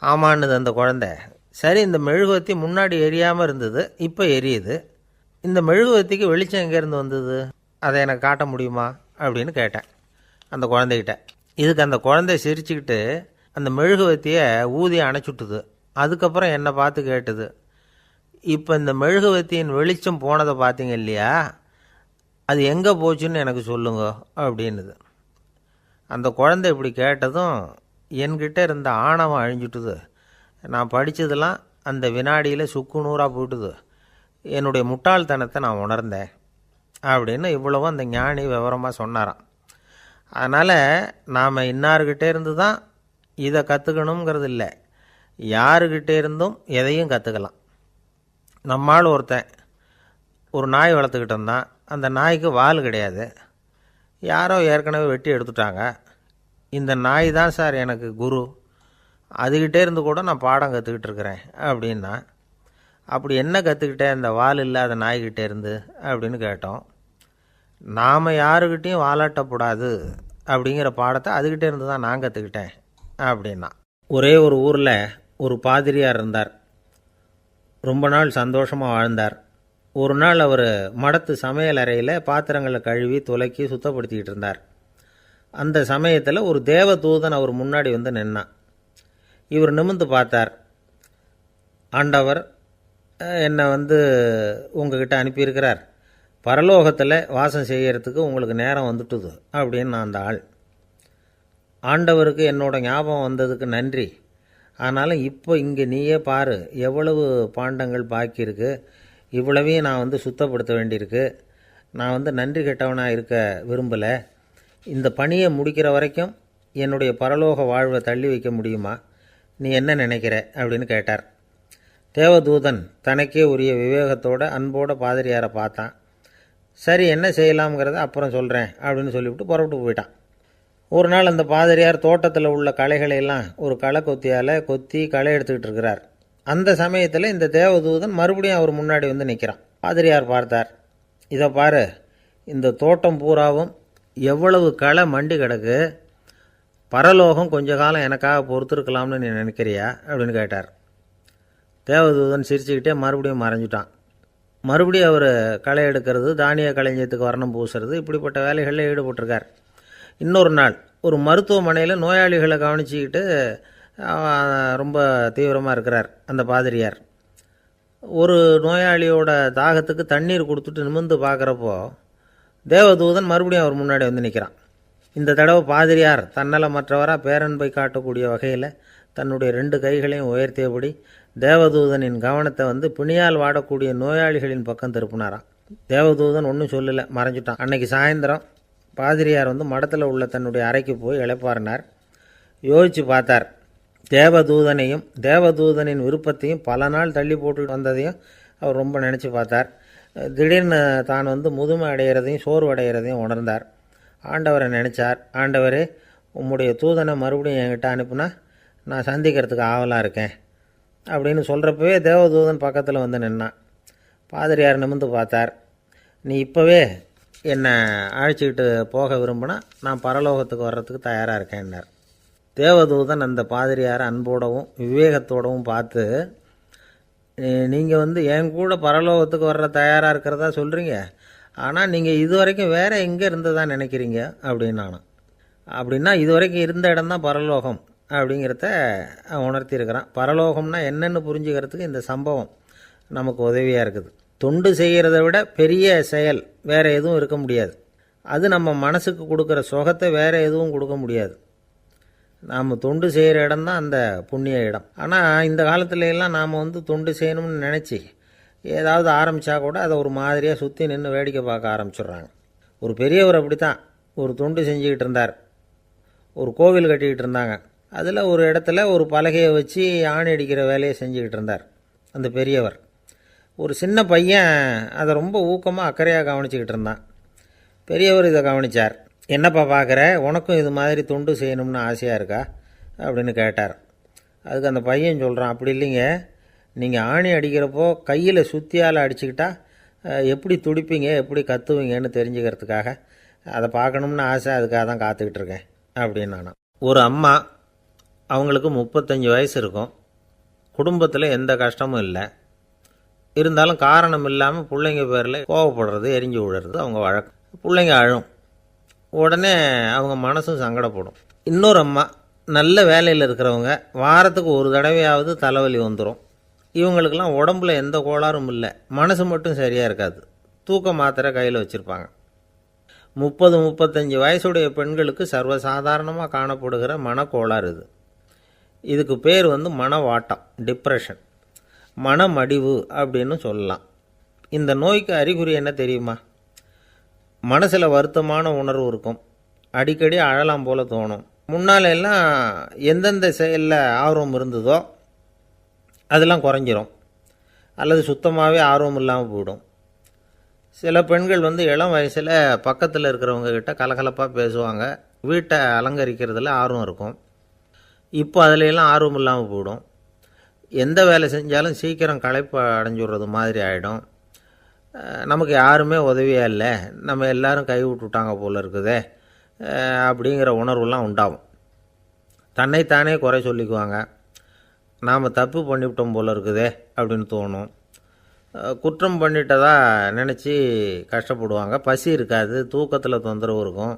ஆமான்னுது அந்த குழந்தை. சரி, இந்த மெழுகுவத்தி முன்னாடி எரியாமல் இருந்தது, இப்போ எரியுது. இந்த மெழுகுவத்திக்கு வெளிச்சம் எங்கேருந்து வந்தது, அதை எனக்கு காட்ட முடியுமா அப்படின்னு கேட்டேன் அந்த குழந்தைகிட்ட. இதுக்கு அந்த குழந்தை சிரிச்சுக்கிட்டு அந்த மெழுகுவத்தியை ஊதி அணைச்சுட்டுது. அதுக்கப்புறம் என்னை பார்த்து கேட்டுது, இப்போ இந்த மெழுகுவத்தியின் வெளிச்சம் போனதை பார்த்தீங்க இல்லையா, அது எங்கே போச்சுன்னு எனக்கு சொல்லுங்க அப்படின்னுது. அந்த குழந்தை இப்படி கேட்டதும் என்கிட்ட இருந்த ஆணவம் அழிஞ்சுட்டுது. நான் படித்ததெல்லாம் அந்த வினாடியில் சுக்கு நூறாக போயிட்டுது. என்னுடைய முட்டாள்தனத்தை நான் உணர்ந்தேன் அப்படின்னு இவ்வளவும் அந்த ஞானி விவரமாக சொன்னாராம். அதனால் நாம் இன்னார்கிட்டே இருந்து தான் இதை கற்றுக்கணுங்கிறது இல்லை, யாருக்கிட்டே இருந்தும் எதையும் கற்றுக்கலாம். நம்மால் ஒருத்தன் ஒரு நாய் வளர்த்துக்கிட்டு இருந்தான். அந்த நாய்க்கு வால் கிடையாது. யாரோ ஏற்கனவே வெட்டி எடுத்துட்டாங்க. இந்த நாய் தான் சார் எனக்கு குரு, அதுக்கிட்டே இருந்து கூட நான் பாடம் கற்றுக்கிட்டு இருக்கிறேன் அப்படின்னா. அப்படி என்ன கற்றுக்கிட்டேன் அந்த வால் இல்லாத நாய்கிட்டே இருந்து அப்படின்னு கேட்டோம். நாம் யாருக்கிட்டேயும் வாலாட்டக்கூடாது அப்படிங்கிற பாடத்தை அதுக்கிட்டே இருந்து தான் நான் கற்றுக்கிட்டேன் அப்படின்னா. ஒரே ஒரு ஊரில் ஒரு பாதிரியார் இருந்தார். ரொம்ப நாள் சந்தோஷமாக வாழ்ந்தார். ஒரு நாள் அவர் மடத்து சமையல் அறையில் பாத்திரங்களை கழுவி துலக்கி சுத்தப்படுத்திக்கிட்டு இருந்தார். அந்த சமயத்தில் ஒரு தேவதூதன் அவர் முன்னாடி வந்து நின்னான். இவர் நிமிர்ந்து பார்த்தார். ஆண்டவர் என்னை உங்ககிட்ட அனுப்பியிருக்கிறார், பரலோகத்தில் வாசம் செய்யறதுக்கு உங்களுக்கு நேரம் வந்துட்டுது அப்படின்னு அந்த ஆள். ஆண்டவருக்கு என்னோட ஞாபகம் வந்ததுக்கு நன்றி. ஆனாலும் இப்போ இங்கே நீயே பாரு, எவ்வளவு பாண்டங்கள் பாக்கி இருக்குது, இவ்வளவையும் நான் சுத்தப்படுத்த வேண்டியிருக்கு. நான் நன்றி கெட்டவனாக இருக்க விரும்பலை. இந்த பணியை முடிக்கிற வரைக்கும் என்னுடைய பரலோக வாழ்வை தள்ளி வைக்க முடியுமா, நீ என்ன நினைக்கிற அப்படின்னு கேட்டார். தேவதூதன் தனக்கே உரிய விவேகத்தோட அன்போட பாதிரியாரை பார்த்தான். சரி, என்ன செய்யலாம்ங்கிறத அப்புறம் சொல்கிறேன் அப்படின்னு சொல்லிவிட்டு புறப்பட்டு போயிட்டான். ஒரு நாள் அந்த பாதிரியார் தோட்டத்தில் உள்ள களைகளையெல்லாம் ஒரு களை கொத்தியால் கொத்தி களை எடுத்துக்கிட்டு இருக்கிறார். அந்த சமயத்தில் இந்த தேவதூதன் மறுபடியும் அவர் முன்னாடி நிற்கிறான். பாதிரியார் பார்த்தார். இதை பாரு, இந்த தோட்டம் பூராவும் எவ்வளவு களை மண்டி கிடக்கு, பரலோகம் கொஞ்ச காலம் எனக்காக பொறுத்திருக்கலாம்னு நீ நினைக்கிறியா அப்படின்னு கேட்டார். தேவதூதன் சிரிச்சுக்கிட்டே மறுபடியும் மறைஞ்சிட்டான். மறுபடியும் அவர் களை எடுக்கிறது, தானிய களஞ்சியத்துக்கு வர்ணம் பூசுறது, இப்படிப்பட்ட வேலைகளில் ஈடுபட்டிருக்கார். இன்னொரு நாள் ஒரு மருத்துவமனையில் நோயாளிகளை கவனிச்சிக்கிட்டு ரொம்ப தீவிரமாக இருக்கிறார் அந்த பாதிரியார். ஒரு நோயாளியோட தாகத்துக்கு தண்ணீர் கொடுத்துட்டு நிமிர்ந்து பார்க்குறப்போ தேவதூதன் மறுபடியும் அவர் முன்னாடி நிற்கிறான். இந்த தடவை பாதிரியார் தன்னலமற்றவராக பேரன்பை காட்டக்கூடிய வகையில் தன்னுடைய 2 கைகளையும் உயர்த்தியபடி தேவதூதனின் கவனத்தை பிணியால் வாடக்கூடிய நோயாளிகளின் பக்கம் திருப்பினாராம். தேவதூதன் ஒன்றும் சொல்லலை, மறைஞ்சிட்டான். அன்னைக்கு சாயந்தரம் பாதிரியார் மடத்தில் உள்ள தன்னுடைய அறைக்கு போய் இளைப்பாறினார். யோசித்து பார்த்தார். தேவதூதனையும் தேவதூதனின் விருப்பத்தையும் பல நாள் தள்ளி போட்டு வந்ததையும் அவர் ரொம்ப நினச்சி பார்த்தார். திடீர்னு தான் முதுமை அடைகிறதையும் சோர்வு அடைகிறதையும் உணர்ந்தார். ஆண்டவரை நினச்சார். ஆண்டவரே, உம்முடைய தூதனை மறுபடியும் என்கிட்ட அனுப்புனா நான் சந்திக்கிறதுக்கு ஆவலாக இருக்கேன் அப்படின்னு சொல்கிறப்பவே தேவதூதன் பக்கத்தில் நின்னான். பாதிரியார் நிமிர்ந்து பார்த்தார். நீ இப்போவே என்னை அழைச்சிக்கிட்டு போக விரும்பினா நான் பரலோகத்துக்கு வர்றதுக்கு தயாராக இருக்கேன்னார். தேவதூதன் அந்த பாதிரியாரை அன்போடவும் விவேகத்தோடவும் பார்த்து, நீங்கள் என் கூட பரலோகத்துக்கு வர்ற தயாராக இருக்கிறதா சொல்கிறீங்க, ஆனால் நீங்கள் இது வரைக்கும் வேறு எங்கே இருந்ததா நினைக்கிறீங்க அப்படின்னு நானும். அப்படின்னா இது வரைக்கும் இருந்த இடம் தான் பரலோகம் அப்படிங்கிறத உணர்த்தியிருக்கிறான். பரலோகம்னா என்னென்னு புரிஞ்சுக்கிறதுக்கு இந்த சம்பவம் நமக்கு உதவியாக இருக்குது. தொண்டு செய்கிறத விட பெரிய செயல் வேறு எதுவும் இருக்க முடியாது. அது நம்ம மனசுக்கு கொடுக்குற சுகத்தை வேறு எதுவும் கொடுக்க முடியாது. நாம் தொண்டு செய்கிற இடம் தான் அந்த புண்ணிய இடம். ஆனால் இந்த காலத்துல எல்லாம் நாம் தொண்டு செய்யணும்னு நினச்சி ஏதாவது ஆரம்பித்தா கூட அதை ஒரு மாதிரியாக சுற்றி நின்று வேடிக்கை பார்க்க ஆரம்பிச்சிடுறாங்க. ஒரு பெரியவர் அப்படி தான் ஒரு தொண்டு செஞ்சுக்கிட்டு இருந்தார். ஒரு கோவில் கட்டிக்கிட்டு இருந்தாங்க. அதில் ஒரு இடத்துல ஒரு பலகையை வச்சு ஆணி அடிக்கிற வேலையை செஞ்சுக்கிட்டு இருந்தார் அந்த பெரியவர். ஒரு சின்ன பையன் அதை ரொம்ப ஊக்கமாக அக்கறையாக கவனிச்சிக்கிட்டு இருந்தான். பெரியவர் இதை கவனித்தார். என்னப்பா பார்க்குற, உனக்கும் இது மாதிரி தொண்டு செய்யணும்னு ஆசையாக இருக்கா அப்படின்னு கேட்டார். அதுக்கு அந்த பையன் சொல்கிறான், அப்படி இல்லைங்க, நீங்கள் ஆணி அடிக்கிறப்போ கையில் சுத்தியால் அடிச்சுக்கிட்டா எப்படி துடிப்பீங்க, எப்படி கத்துவீங்கன்னு தெரிஞ்சுக்கிறதுக்காக அதை பார்க்கணும்னு ஆசை, அதுக்காக தான் காத்துக்கிட்டு இருக்கேன் அப்படின்னு நானும். ஒரு அம்மா, அவங்களுக்கு 35 வயசு இருக்கும். குடும்பத்தில் எந்த கஷ்டமும் இல்லை. இருந்தாலும் காரணம் இல்லாமல் பிள்ளைங்க பேரில் கோவப்படுறது, எரிஞ்சு விடுறது அவங்க வழக்கம். பிள்ளைங்க அழும். உடனே அவங்க மனசும் சங்கடப்படும். இன்னொரு அம்மா, நல்ல வேலையில் இருக்கிறவங்க, வாரத்துக்கு ஒரு தடவையாவது தலைவலி வந்துடும். இவங்களுக்கெல்லாம் உடம்புல எந்த கோளாறும் இல்லை, மனசு மட்டும் சரியாக இருக்காது. தூக்க மாத்திரை கையில் வச்சுருப்பாங்க. 30-35 வயசுடைய பெண்களுக்கு சர்வசாதாரணமாக காணப்படுகிற மனக்கோளாறு இது. இதுக்கு பேர் மனவாட்டம், டிப்ரெஷன், மனமடிவு அப்படின்னு சொல்லலாம். இந்த நோய்க்கு அறிகுறி என்ன தெரியுமா? மனசில் வருத்தமான உணர்வு இருக்கும். அடிக்கடி அழலாம் போல தோணும். முன்னால் எல்லாம் எந்தெந்த செயலில் ஆர்வம் இருந்ததோ அதெல்லாம் குறைஞ்சிரும், அல்லது சுத்தமாகவே ஆர்வம் இல்லாமல் போயிடும். சில பெண்கள் இளம் வயசில் பக்கத்தில் இருக்கிறவங்க கிட்ட கலகலப்பாக பேசுவாங்க, வீட்டை அலங்கரிக்கிறதுல ஆர்வம் இருக்கும். இப்போ அதிலெல்லாம் ஆர்வம் இல்லாமல் போயிடும். எந்த வேலை செஞ்சாலும் சீக்கிரம் களைப்பு அடைஞ்சுடுறது மாதிரி ஆகிடும். நமக்கு யாருமே உதவியாக இல்லை, நம்ம எல்லாரும் கை விட்டுட்டாங்க போல் இருக்குதே அப்படிங்கிற உணர்வுலாம் உண்டாகும். தன்னைத்தானே குறை சொல்லிக்குவாங்க. நாம் தப்பு பண்ணிவிட்டோம் போல் இருக்குதே அப்படின்னு தோணும். குற்றம் பண்ணிட்டதா நினச்சி கஷ்டப்படுவாங்க. பசி இருக்காது, தூக்கத்தில் தொந்தரவு இருக்கும்.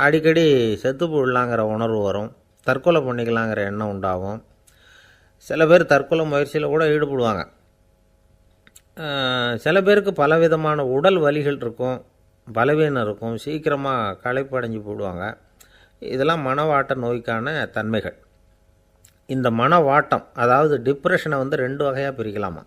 அடிக்கடி செத்து போடலாங்கிற உணர்வு வரும். தற்கொலை பண்ணிக்கலாங்கிற எண்ணம் உண்டாகும். சில பேர் தற்கொலை முயற்சியில் கூட ஈடுபடுவாங்க. சில பேருக்கு பலவிதமான உடல் வலிகள் இருக்கும், பலவீனம் இருக்கும், சீக்கிரமாக களைப்படைஞ்சு போடுவாங்க. இதெல்லாம் மனவாட்ட நோய்க்கான தன்மைகள். இந்த மனவாட்டம், அதாவது டிப்ரெஷனை 2 வகையாக பிரிக்கலாமா.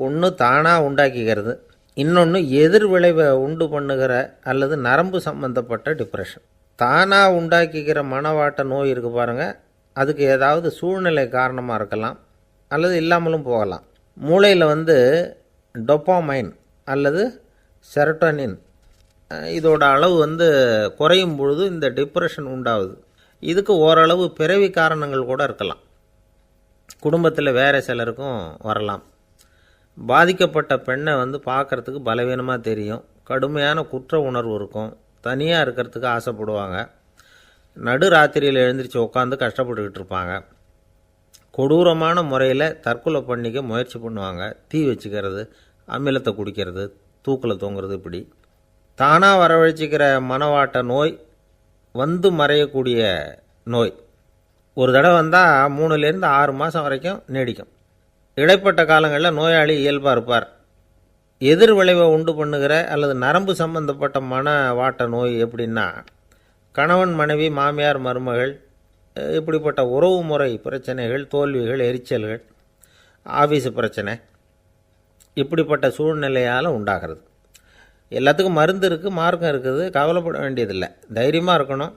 ஒன்று தானாக உண்டாக்கிக்கிறது, இன்னொன்று எதிர் விளைவை உண்டு பண்ணுகிற அல்லது நரம்பு சம்பந்தப்பட்ட டிப்ரெஷன். தானாக உண்டாக்கிக்கிற மனவாட்ட நோய் இருக்குது பாருங்கள், அதுக்கு ஏதாவது சூழ்நிலை காரணமாக இருக்கலாம், அல்லது இல்லாமலும் போகலாம். மூளையில் டொப்பாமைன் அல்லது செரோட்டோனின் இதோட அளவு குறையும் பொழுது இந்த டிப்ரெஷன் உண்டாகுது. இதுக்கு ஓரளவு பிறவி காரணங்கள் கூட இருக்கலாம். குடும்பத்தில் வேறு சிலருக்கும் வரலாம். பாதிக்கப்பட்ட பெண்ணை பார்க்குறதுக்கு பலவீனமாக தெரியும். கடுமையான குற்ற உணர்வு இருக்கும். தனியாக இருக்கிறதுக்கு ஆசைப்படுவாங்க. நடு ராத்திரியில் எழுந்திரிச்சு உட்காந்து கஷ்டப்பட்டுக்கிட்டு இருப்பாங்க. கொடூரமான முறையில் தற்கொலை பண்ணிக்க முயற்சி பண்ணுவாங்க. தீ வச்சுக்கிறது, அமிலத்தை குடிக்கிறது, தூக்கில் தொங்குறது. இப்படி தானாக வரவழைச்சிக்கிற மனவாட்ட நோய் மறையக்கூடிய நோய். ஒரு தடவை வந்தால் 3லேருந்து 6 மாதம் வரைக்கும் நீடிக்கும். இடைப்பட்ட காலங்களில் நோயாளி இயல்பாக இருப்பார். எதிர் விளைவை உண்டு பண்ணுகிற அல்லது நரம்பு சம்பந்தப்பட்ட மனவாட்ட நோய் எப்படின்னா, கணவன் மனைவி, மாமியார் மருமகள், இப்படிப்பட்ட உறவு முறை பிரச்சனைகள், தோல்விகள், எரிச்சல்கள், ஆஃபீஸு பிரச்சனை, இப்படிப்பட்ட சூழ்நிலையால் உண்டாகிறது. எல்லாத்துக்கும் மருந்து இருக்குது, மார்க்கம் இருக்குது, கவலைப்பட வேண்டியதில்லை, தைரியமாக இருக்கணும்.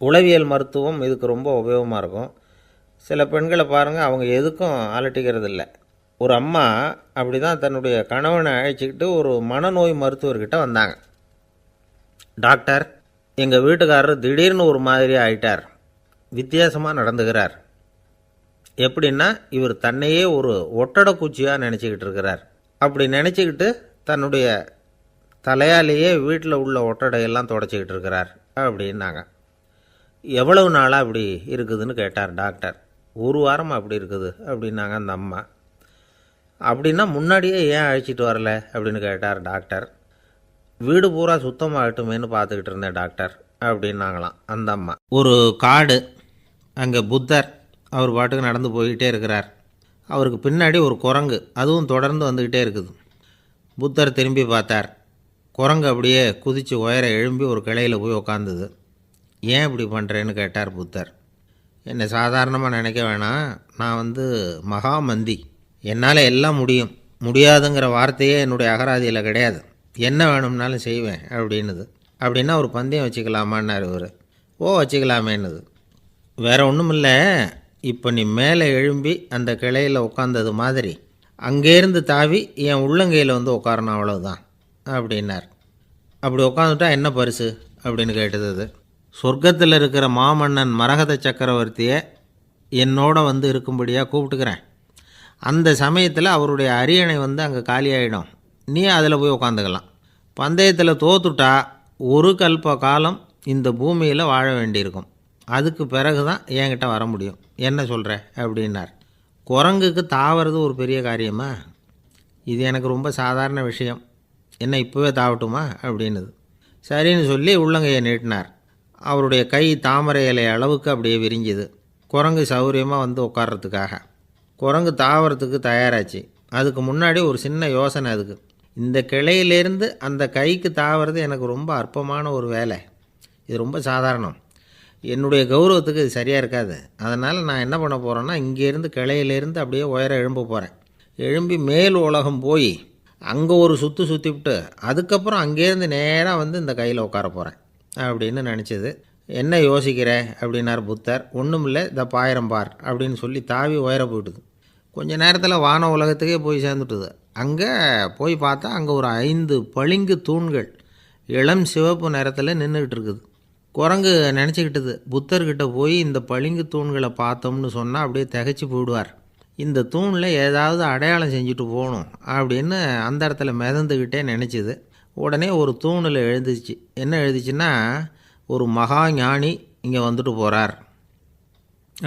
உளவியல் மருத்துவம் இதுக்கு ரொம்ப உபயோகமாக இருக்கும். சில பெண்களை பாருங்கள், அவங்க எதுக்கும் அலட்டிக்கிறது இல்லை. ஒரு அம்மா அப்படி தான் தன்னுடைய கணவனை அழைச்சிக்கிட்டு ஒரு மனநோய் மருத்துவர்கிட்ட வந்தாங்க. டாக்டர், எங்கள் வீட்டுக்காரர் திடீர்னு ஒரு மாதிரி ஆயிட்டார், வித்தியாசமாக நடந்துக்கிறார். எப்படின்னா, இவர் தன்னையே ஒரு ஒட்டடை பூச்சியாக நினச்சிக்கிட்டு இருக்கிறார். அப்படி நினச்சிக்கிட்டு தன்னுடைய தலையாலேயே வீட்டில் உள்ள ஒட்டடையெல்லாம் தொடச்சிக்கிட்டு இருக்கிறார் அப்படின்னாங்க. எவ்வளவு நாளாக அப்படி இருக்குதுன்னு கேட்டார் டாக்டர். 1 வாரமாக அப்படி இருக்குது அப்படின்னாங்க அந்த அம்மா. அப்படின்னா முன்னாடியே ஏன் அழைச்சிட்டு வரல அப்படின்னு கேட்டார் டாக்டர். வீடு பூரா சுத்தமாகட்டுமேனு பார்த்துக்கிட்டு இருந்தேன் டாக்டர் அப்படின்னாங்களாம் அந்த அம்மா. ஒரு காடு, அங்கே புத்தர் அவர் பாட்டுக்கு நடந்து போய்கிட்டே இருக்கிறார். அவருக்கு பின்னாடி ஒரு குரங்கு, அதுவும் தொடர்ந்து வந்துக்கிட்டே இருக்குது. புத்தர் திரும்பி பார்த்தார். குரங்கு அப்படியே குதித்து உயர எழும்பி ஒரு கிளையில் போய் உக்காந்துது. ஏன் இப்படி பண்ணுறேன்னு கேட்டார் புத்தர். என்னை சாதாரணமாக நினைக்க வேணாம், நான் மகாமந்தி, என்னால் எல்லாம் முடியும், முடியாதுங்கிற வார்த்தையே என்னுடைய அகராதியில் கிடையாது, என்ன வேணும்னாலும் செய்வேன் அப்படின்னுது. அப்படின்னா ஒரு பந்தயம் வச்சுக்கலாமான்னார் இவர். ஓ வச்சுக்கலாமேன்னுது. வேறு ஒன்றும் இல்லை, இப்போ நீ மேலே எழும்பி அந்த கிளையில் உட்காந்தது மாதிரி அங்கேருந்து தாவி என் உள்ளங்கையில் உட்காரணும், அவ்வளவுதான் அப்படின்னார். அப்படி உட்காந்துட்டா என்ன பரிசு அப்படின்னு கேட்டது அது. சொர்க்கத்தில் இருக்கிற மாமன்னன் மரகத சக்கரவர்த்தியை என்னோட இருக்கும்படியாக கூப்பிட்டுக்கிறேன். அந்த சமயத்தில் அவருடைய அரியணை அங்கே காலியாகிடும், நீ அதில் போய் உட்காந்துக்கலாம். பந்தயத்தில் தோத்துட்டா ஒரு கல்ப காலம் இந்த பூமியில் வாழ வேண்டியிருக்கும், அதுக்கு பிறகு தான் என்கிட்ட வர முடியும், என்ன சொல்கிற அப்படின்னார். குரங்குக்கு தாவறது ஒரு பெரிய காரியமா? இது எனக்கு ரொம்ப சாதாரண விஷயம், என்ன இப்போவே தாவட்டுமா அப்படின்னுது. சரின்னு சொல்லி உள்ளங்கையை நீட்டினார். அவருடைய கை தாமரை இலை அளவுக்கு அப்படியே விரிஞ்சுது. குரங்கு சௌகரியமாக உட்கார்றதுக்காக. குரங்கு தாவறதுக்கு தயாராச்சு. அதுக்கு முன்னாடி ஒரு சின்ன யோசனை அதுக்கு. இந்த கிளையிலேருந்து அந்த கைக்கு தாவறது எனக்கு ரொம்ப அற்பமான ஒரு வேலை, இது ரொம்ப சாதாரணம், என்னுடைய கௌரவத்துக்கு இது சரியாக இருக்காது. அதனால் நான் என்ன பண்ண போகிறேன்னா, இங்கேருந்து கிளையிலேருந்து அப்படியே உயர எழும்ப போகிறேன். எழும்பி மேல் உலகம் போய் அங்கே ஒரு சுற்றிவிட்டு அதுக்கப்புறம் அங்கேருந்து நேராக இந்த கையில் உட்கார போகிறேன் அப்படின்னு நினச்சிது. என்ன யோசிக்கிற அப்படின்னார் புத்தர். ஒன்றும் இல்லை, இந்த பாயிரம் பார் அப்படின்னு சொல்லி தாவி உயர போயிட்டுது. கொஞ்ச நேரத்தில் வான உலகத்துக்கே போய் சேர்ந்துட்டுது. அங்கே போய் பார்த்தா அங்கே ஒரு 5 பளிங்கு தூண்கள் இளம் சிவப்பு நிறத்தில் நின்றுக்கிட்டு இருக்குது. குரங்கு நினச்சிக்கிட்டது, புத்தர்கிட்ட போய் இந்த பளிங்கு தூண்களை பார்த்தோம்னு சொன்னால் அப்படியே திகைச்சு போயிடுவார், இந்த தூணில் ஏதாவது அடையாளம் செஞ்சுட்டு போகணும் அப்படின்னு அந்த இடத்துல மிதந்துக்கிட்டே நினச்சிது. உடனே ஒரு தூணில் எழுதிச்சு. என்ன எழுதிச்சுன்னா, ஒரு மகா ஞானி இங்கே வந்துட்டு போகிறார்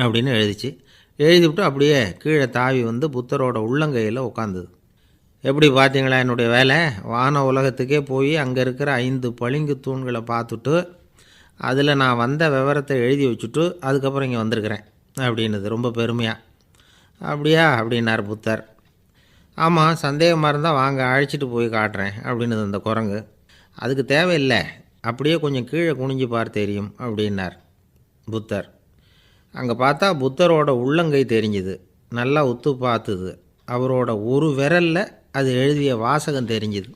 அப்படின்னு எழுதிச்சு. எழுதிவிட்டு அப்படியே கீழே தாவி புத்தரோட உள்ளங்கையில் உட்காந்துது. எப்படி பார்த்தீங்களா என்னுடைய வேலை? வான உலகத்துக்கே போய் அங்கே இருக்கிற 5 பளிங்கு தூண்களை பார்த்துட்டு அதில் நான் வந்த விவரத்தை எழுதி வச்சுட்டு அதுக்கப்புறம் இங்கே வந்திருக்கிறேன் அப்படின்னுது ரொம்ப பெருமையாக. அப்படியா அப்படின்னார் புத்தர். ஆமாம், சந்தேகமாக இருந்தால் வாங்க, அழைச்சிட்டு போய் காட்டுறேன் அப்படின்னுது அந்த குரங்கு. அதுக்கு தேவையில்லை, அப்படியே கொஞ்சம் கீழே குனிஞ்சு பார் தெரியும் அப்படின்னார் புத்தர். அங்கே பார்த்தா புத்தரோட உள்ளங்கை தெரிஞ்சுது. நல்லா உத்து பார்த்துது. அவரோட ஒரு விரலில் அது எழுதிய வாசகம் தெரிஞ்சுது.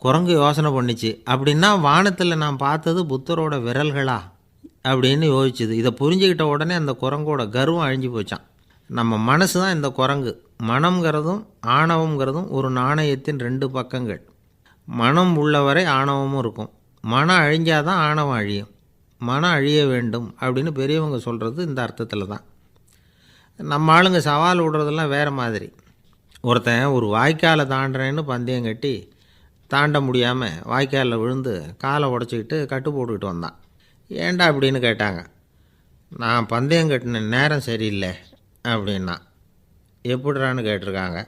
குரங்கு யோசனை பண்ணிச்சு, அப்படின்னா வானத்தில் நான் பார்த்தது புத்தரோட விரல்களா அப்படின்னு யோசிச்சுது. இதை புரிஞ்சுக்கிட்ட உடனே அந்த குரங்கோட கர்வம் அழிஞ்சு போச்சான். நம்ம மனசு தான் இந்த குரங்கு. மனம்ங்கிறதும் ஆணவங்கிறதும் ஒரு நாணயத்தின் 2 பக்கங்கள். மனம் உள்ளவரை ஆணவமும் இருக்கும். மனம் அழிஞ்சாதான் ஆணவம் அழியும். மனம் அழிய வேண்டும் அப்படின்னு பெரியவங்க சொல்கிறது இந்த அர்த்தத்தில் தான். நம்ம ஆளுங்க சவால் விடுறதெல்லாம் வேறு மாதிரி. ஒருத்தன் ஒரு வாய்க்காலை தாண்டுறேன்னு பந்தயம் கட்டி தாண்ட முடியாமல் வாய்க்காலில் விழுந்து காலை உடச்சிக்கிட்டு கட்டு போட்டுக்கிட்டு வந்தான். ஏன்டா அப்படின்னு கேட்டாங்க. நான் பந்தயம் கட்டின நேரம் சரியில்லை அப்படின்னா. எப்படிறான்னு கேட்டிருக்காங்க.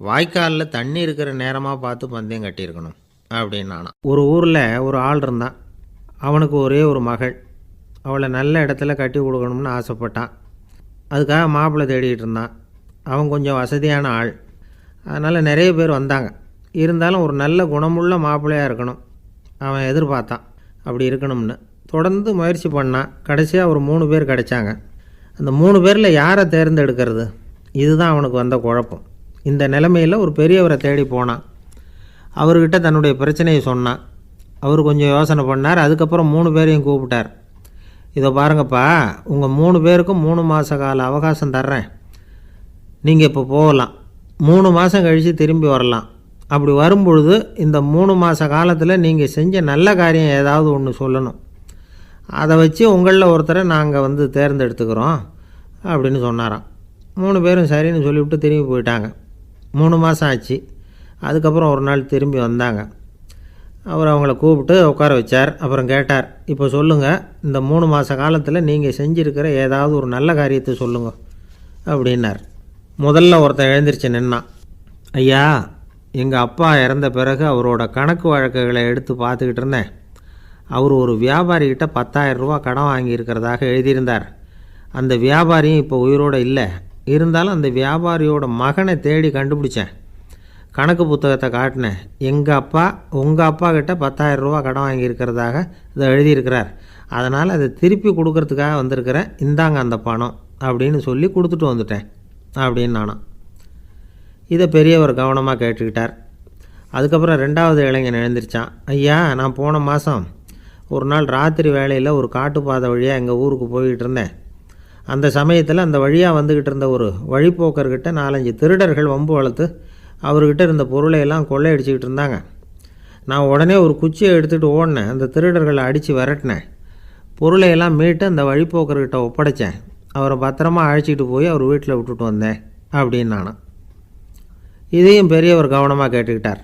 வாய்க்காலில் தண்ணி இருக்கிற நேரமாக பார்த்து பந்தயம் கட்டியிருக்கணும் அப்படின்னானா. ஒரு ஊரில் ஒரு ஆள் இருந்தான். அவனுக்கு ஒரே ஒரு மகள். அவளை நல்ல இடத்துல கட்டி கொடுக்கணும்னு ஆசைப்பட்டான். அதுக்காக மாப்பிள்ளை தேடிக்கிட்டு இருந்தான். அவன் கொஞ்சம் வசதியான ஆள், அதனால் நிறைய பேர் வந்தாங்க. இருந்தாலும் ஒரு நல்ல குணமுள்ள மாப்பிள்ளையாக இருக்கணும் அவன் எதிர்பார்த்தான். அப்படி இருக்கணும்னு தொடர்ந்து முயற்சி பண்ணான். கடைசியாக ஒரு 3 பேர் கிடைச்சாங்க. அந்த 3 பேரில் யாரை தேர்ந்தெடுக்கிறது, இதுதான் அவனுக்கு வந்த குழப்பம். இந்த நிலைமையில் ஒரு பெரியவரை தேடி போனான். அவர்கிட்ட தன்னுடைய பிரச்சனையை சொன்னான். அவர் கொஞ்சம் யோசனை பண்ணார். அதுக்கப்புறம் 3 பேரையும் கூப்பிட்டார். இதை பாருங்கப்பா, உங்கள் 3 பேருக்கும் 3 மாத கால அவகாசம் தர்றேன். நீங்கள் இப்போ போகலாம். 3 மாதம் கழித்து திரும்பி வரலாம். அப்படி வரும்பொழுது இந்த 3 மாத காலத்தில் நீங்கள் செஞ்ச நல்ல காரியம் ஏதாவது ஒன்று சொல்லணும். அதை வச்சு உங்களில் ஒருத்தரை நாங்கள் தேர்ந்தெடுத்துக்கிறோம் அப்படின்னு சொன்னாராம். 3 பேரும் சரின்னு சொல்லிவிட்டு திரும்பி போயிட்டாங்க. 3 மாதம் ஆச்சு. அதுக்கப்புறம் ஒரு நாள் திரும்பி வந்தாங்க. அவர் அவங்கள கூப்பிட்டு உட்கார வச்சார். அப்புறம் கேட்டார், இப்போ சொல்லுங்கள், இந்த 3 மாத காலத்தில் நீங்கள் செஞ்சுருக்கிற ஏதாவது ஒரு நல்ல காரியத்தை சொல்லுங்க அப்படின்னார். முதல்ல ஒருத்தன் எழுந்திரிச்சு நின்னான். ஐயா, எங்கள் அப்பா இறந்த பிறகு அவரோட கணக்கு வழக்குகளை எடுத்து பார்த்துக்கிட்டு இருந்தேன். அவர் ஒரு வியாபாரிகிட்ட 10,000 ரூபா கடன் வாங்கியிருக்கிறதாக எழுதியிருந்தார். அந்த வியாபாரியும் இப்போ உயிரோடு இல்லை. இருந்தாலும் அந்த வியாபாரியோட மகனை தேடி கண்டுபிடிச்சேன். கணக்கு புத்தகத்தை காட்டினேன். எங்கள் அப்பா உங்கள் அப்பா கிட்ட 10,000 ரூபா கடன் வாங்கியிருக்கிறதாக இதை எழுதியிருக்கிறார். அதனால் அதை திருப்பி கொடுக்கறதுக்காக வந்திருக்கிறேன், இந்தாங்க அந்த பணம் அப்படின்னு சொல்லி கொடுத்துட்டு வந்துட்டேன் அப்படின்னு நானும். இதை பெரியவர் கவனமாக கேட்டுக்கிட்டார். அதுக்கப்புறம் 2வது இளைஞன் எழுந்திரிச்சான். ஐயா, நான் போன மாதம் ஒரு நாள் ராத்திரி வேளையில் ஒரு காட்டுப்பாதை வழியாக எங்கள் ஊருக்கு போய்கிட்டு இருந்தேன். அந்த சமயத்தில் அந்த வழியாக வந்துக்கிட்டு இருந்த ஒரு வழிப்போக்கர்கிட்ட 4-5 திருடர்கள் வம்பு வளர்த்து அவர்கிட்ட இருந்த பொருளை எல்லாம் கொள்ளையடிச்சிக்கிட்டு இருந்தாங்க. நான் உடனே ஒரு குச்சியை எடுத்துகிட்டு ஓடினேன். அந்த திருடர்களை அடித்து விரட்டினேன். பொருளையெல்லாம் மீட்டு அந்த வழிப்போக்கர்கிட்ட ஒப்படைச்சேன். அவரை பத்திரமா அழைச்சிட்டு போய் அவர் வீட்டில் விட்டுட்டு வந்தேன் அப்படின்னு நானும். இதையும் பெரியவர் கவனமாக கேட்டுக்கிட்டார்.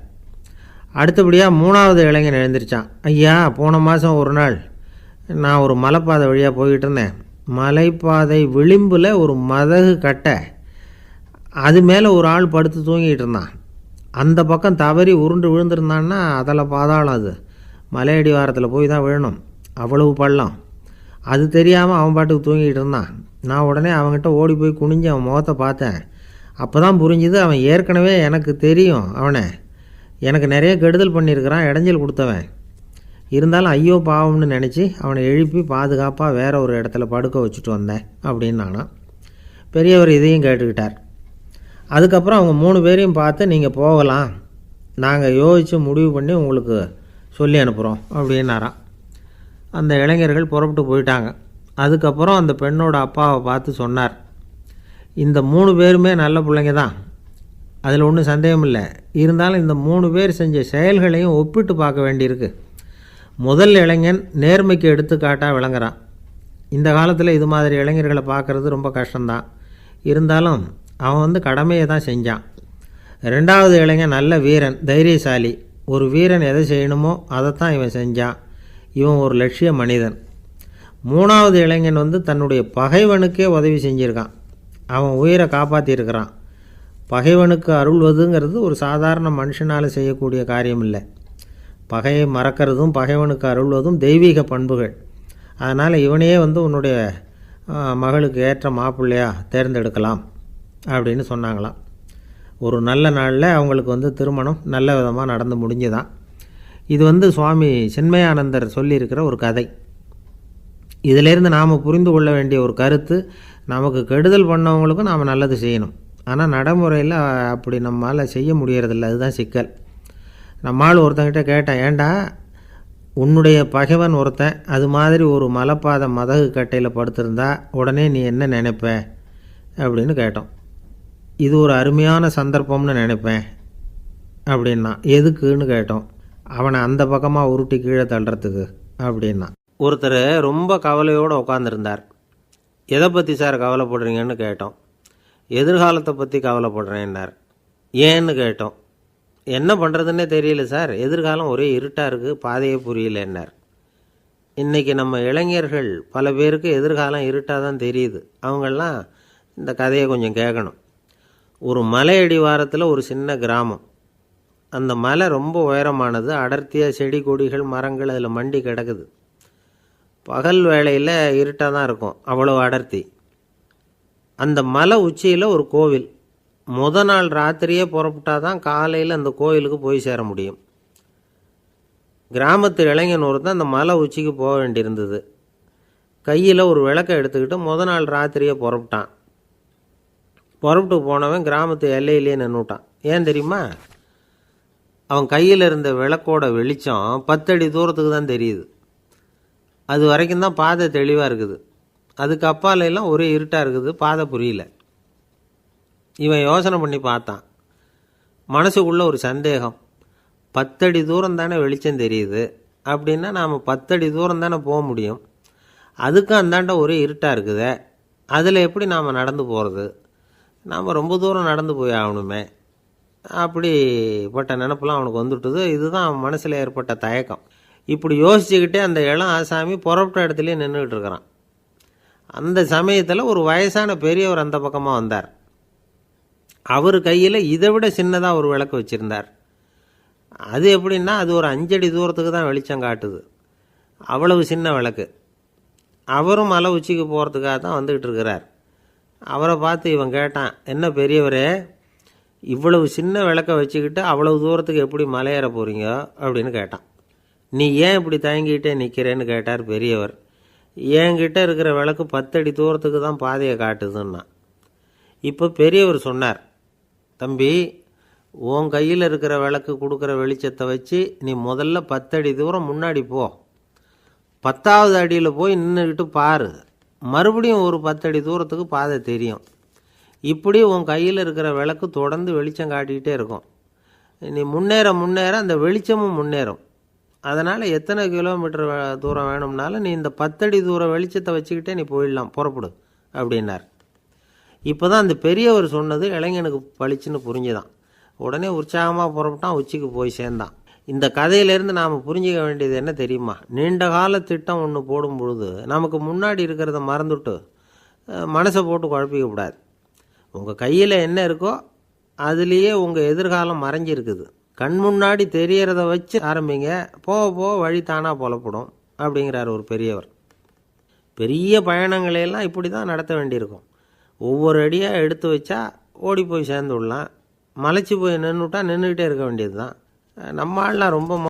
அடுத்தபடியாக 3வது இளைஞன் எழுந்திரிச்சான். ஐயா, போன மாதம் ஒரு நாள் நான் ஒரு மலைப்பாதை வழியாக போய்கிட்டு இருந்தேன். மலைப்பாதை விளிம்பில் ஒரு மதகு கட்டை, அது மேலே ஒரு ஆள் படுத்து தூங்கிட்டு இருந்தான். அந்த பக்கம் தவறி உருண்டு விழுந்திருந்தான்னா அதில் பாதாளம். அது மலையடி வாரத்தில் போய் தான் விழணும், அவ்வளவு பள்ளம். அது தெரியாமல் அவன் பாட்டுக்கு தூங்கிட்டு இருந்தான். நான் உடனே அவன்கிட்ட ஓடி போய் குனிஞ்சு அவன் முகத்தை பார்த்தேன். அப்போ தான் புரிஞ்சுது, அவன் ஏற்கனவே எனக்கு தெரியும். அவனை எனக்கு நிறைய கெடுதல் பண்ணியிருக்கிறான், இடைஞ்சல் கொடுத்தவன். இருந்தாலும் ஐயோ பாவம்னு நினச்சி அவனை எழுப்பி பாதுகாப்பாக வேற ஒரு இடத்துல படுக்க வச்சுட்டு வந்தேன் அப்படின்னு நானும். பெரியவர் இதையும் கேட்டுக்கிட்டார். அதுக்கப்புறம் அவங்க 3 பேரையும் பார்த்து, நீங்கள் போகலாம், நாங்கள் யோசித்து முடிவு பண்ணி உங்களுக்கு சொல்லி அனுப்புகிறோம் அப்படின்னாராம். அந்த இளைஞர்கள் புறப்பட்டு போயிட்டாங்க. அதுக்கப்புறம் அந்த பெண்ணோட அப்பாவை பார்த்து சொன்னார், இந்த 3 பேருமே நல்ல பிள்ளைங்க தான், அதில் ஒன்றும் சந்தேகம் இல்லை. இருந்தாலும் இந்த 3 பேர் செஞ்ச செயல்களையும் ஒப்பிட்டு பார்க்க வேண்டியிருக்கு. முதல் இளைஞன் நேர்மைக்கு எடுத்துக்காட்டாக விளங்குறான். இந்த காலத்தில் இது மாதிரி இளைஞர்களை பார்க்குறது ரொம்ப கஷ்டம்தான். இருந்தாலும் அவன் கடமையை தான் செஞ்சான். 2வது இளைஞன் நல்ல வீரன், தைரியசாலி. ஒரு வீரன் எதை செய்யணுமோ அதைத்தான் இவன் செஞ்சான். இவன் ஒரு லட்சிய மனிதன். 3வது இளைஞன் தன்னுடைய பகைவனுக்கே உதவி செஞ்சுருக்கான். அவன் உயிரை காப்பாற்றியிருக்கிறான். பகைவனுக்கு அருள்வதுங்கிறது ஒரு சாதாரண மனுஷனால் செய்யக்கூடிய காரியம் இல்லை. பகையை மறக்கிறதும் பகைவனுக்கு அருள்வதும் தெய்வீக பண்புகள். அதனால் இவனையே உன்னுடைய மகளுக்கு ஏற்ற மாப்பிள்ளையாக தேர்ந்தெடுக்கலாம் அப்படின்னு சொன்னாங்களாம். ஒரு நல்ல நாளில் அவங்களுக்கு திருமணம் நல்ல விதமாக நடந்து முடிஞ்சுதான். இது சுவாமி சின்மயானந்தர் சொல்லியிருக்கிற ஒரு கதை. இதிலேருந்து நாம் புரிந்து கொள்ள வேண்டிய ஒரு கருத்து, நமக்கு கெடுதல் பண்ணவங்களுக்கும் நாம் நல்லது செய்யணும். ஆனால் நடைமுறையில் அப்படி நம்மளால் செய்ய முடியறதில்ல. அதுதான் சிக்கல். நம்மால் ஒருத்தங்கிட்ட கேட்டேன், ஏண்டா உன்னுடைய பகைவன் ஒருத்தன் அது மாதிரி ஒரு மலைப்பாதை மதகு கட்டையில் படுத்திருந்தா உடனே நீ என்ன நினைப்ப அப்படின்னு கேட்டோம். இது ஒரு அருமையான சந்தர்ப்பம்னு நினைப்பேன் அப்படின்னா. எதுக்குன்னு கேட்டோம். அவனை அந்த பக்கமாக உருட்டி கீழே தள்ளுறதுக்கு அப்படின்னா. ஒருத்தர் ரொம்ப கவலையோடு உட்காந்துருந்தார். எதை பற்றி சார் கவலைப்படுறீங்கன்னு கேட்டோம். எதிர்காலத்தை பற்றி கவலைப்படுறேன்னார். ஏன்னு கேட்டோம். என்ன பண்ணுறதுன்னே தெரியல சார், எதிர்காலம் ஒரே இருட்டாக இருக்குது, பாதையே புரியலன்னார். இன்றைக்கி நம்ம இளைஞர்கள் பல பேருக்கு எதிர்காலம் இருட்டாக தான் தெரியுது. அவங்கெல்லாம் இந்த கதையை கொஞ்சம் கேட்கணும். ஒரு மலை அடிவாரத்தில் ஒரு சின்ன கிராமம். அந்த மலை ரொம்ப உயரமானது. அடர்த்தியாக செடி கொடிகள் மரங்கள் அதில் மண்டி கிடக்குது. பகல் வேளையில் இருட்டாக தான் இருக்கும், அவ்வளோ அடர்த்தி. அந்த மலை உச்சியில் ஒரு கோவில். நாள் ராத்திரியே புறப்பட்டால் தான் காலையில் அந்த கோயிலுக்கு போய் சேர முடியும். கிராமத்து இளைஞன் ஒருத்தன் அந்த மலை உச்சிக்கு போக வேண்டியிருந்தது. கையில் ஒரு விளக்கை எடுத்துக்கிட்டு நாள் ராத்திரியே புறப்பட்டான். புறப்பட்டு போனவன் கிராமத்து எல்லையிலே நின்றுட்டான். ஏன் தெரியுமா? அவன் கையில் இருந்த விளக்கோட வெளிச்சம் 10 அடி தூரத்துக்கு தான் தெரியுது. அது வரைக்கும் தான் பாதை தெளிவாக இருக்குது. அதுக்கு அப்பாலெல்லாம் ஒரே இருட்டாக இருக்குது, பாதை புரியல. இவன் யோசனை பண்ணி பார்த்தான். மனசுக்குள்ளே ஒரு சந்தேகம். 10 அடி தூரம் தானே வெளிச்சம் தெரியுது, அப்படின்னா நாம் 10 அடி தூரம் தானே போக முடியும். அதுக்கும் அந்தாண்ட ஒரே இருட்டாக இருக்குதே, அதில் எப்படி நாம் நடந்து போகிறது? நாம் ரொம்ப தூரம் நடந்து போய் ஆகணுமே. அப்படிப்பட்ட நினப்பெல்லாம் அவனுக்கு வந்துவிட்டது. இதுதான் அவன் மனசில் ஏற்பட்ட தயக்கம். இப்படி யோசிச்சுக்கிட்டே அந்த இளம் ஆசாமி புறப்பட்ட இடத்துலையே நின்றுக்கிட்டு இருக்கிறான். அந்த சமயத்தில் ஒரு வயசான பெரியவர் அந்த பக்கமாக வந்தார். அவர் கையில் இதை விட சின்னதாக ஒரு விளக்கு வச்சுருந்தார். அது எப்படின்னா அது ஒரு 5 அடி தூரத்துக்கு தான் வெளிச்சம் காட்டுது. அவ்வளவு சின்ன விளக்கு. அவரும் மலை உச்சிக்கு போகிறதுக்காக தான் வந்துக்கிட்டு இருக்கிறார். அவரை பார்த்து இவன் கேட்டான், என்ன பெரியவரே, இவ்வளவு சின்ன விளக்க வச்சுக்கிட்டு அவ்வளவு தூரத்துக்கு எப்படி மலையேற போகிறீங்க அப்படின்னு கேட்டான். நீ ஏன் இப்படி தயங்கிட்டே நிற்கிறேன்னு கேட்டார் பெரியவர். என்கிட்ட இருக்கிற விளக்கு 10 அடி தூரத்துக்கு தான் பாதையை காட்டுதுன்னா. இப்போ பெரியவர் சொன்னார், தம்பி, உன் கையில் இருக்கிற விளக்கு கொடுக்குற வெளிச்சத்தை வச்சு நீ முதல்ல 10 அடி தூரம் முன்னாடி போ. 10வது அடியில் போய் நின்றுக்கிட்டு பாரு, மறுபடியும் ஒரு 10 அடி தூரத்துக்கு பாதை தெரியும். இப்படி உன் கையில் இருக்கிற விளக்கு தொடர்ந்து வெளிச்சம் காட்டிக்கிட்டே இருக்கும். நீ முன்னேற முன்னேற அந்த வெளிச்சமும் முன்னேறும். அதனால் எத்தனை கிலோமீட்டர் தூரம் வேணும்னாலும் நீ இந்த 10 அடி தூரம் வெளிச்சத்தை வச்சுக்கிட்டே நீ போயிடலாம், புறப்படு அப்படின்னார். இப்போ தான் அந்த பெரியவர் சொன்னது இளைஞனுக்கு பளிச்சுன்னு புரிஞ்சுதான். உடனே உற்சாகமாக புறப்பட்டான், உச்சிக்கு போய் சேர்ந்தான். இந்த கதையிலேருந்து நாம் புரிஞ்சிக்க வேண்டியது என்ன தெரியுமா? நீண்ட கால திட்டம் ஒன்று போடும் பொழுது நமக்கு முன்னாடி இருக்கிறத மறந்துட்டு மனசை போட்டு குழப்பிக்கக்கூடாது. உங்கள் கையில் என்ன இருக்கோ அதுலேயே உங்கள் எதிர்காலம் மறைஞ்சிருக்குது. கண் முன்னாடி தெரியறத வச்சு ஆரம்பிங்க, போக போக வழி தானாக புலப்படும் அப்படிங்கிறார் ஒரு பெரியவர். பெரிய பயணங்களையெல்லாம் இப்படி தான் நடத்த வேண்டியிருக்கும். ஒவ்வொரு அடியாக எடுத்து வச்சா ஓடி போய் சேர்ந்து விடலாம். மலைச்சி போய் நின்றுட்டா நின்றுக்கிட்டே இருக்க வேண்டியது தான். நம்ம ஆள்லாம் ரொம்ப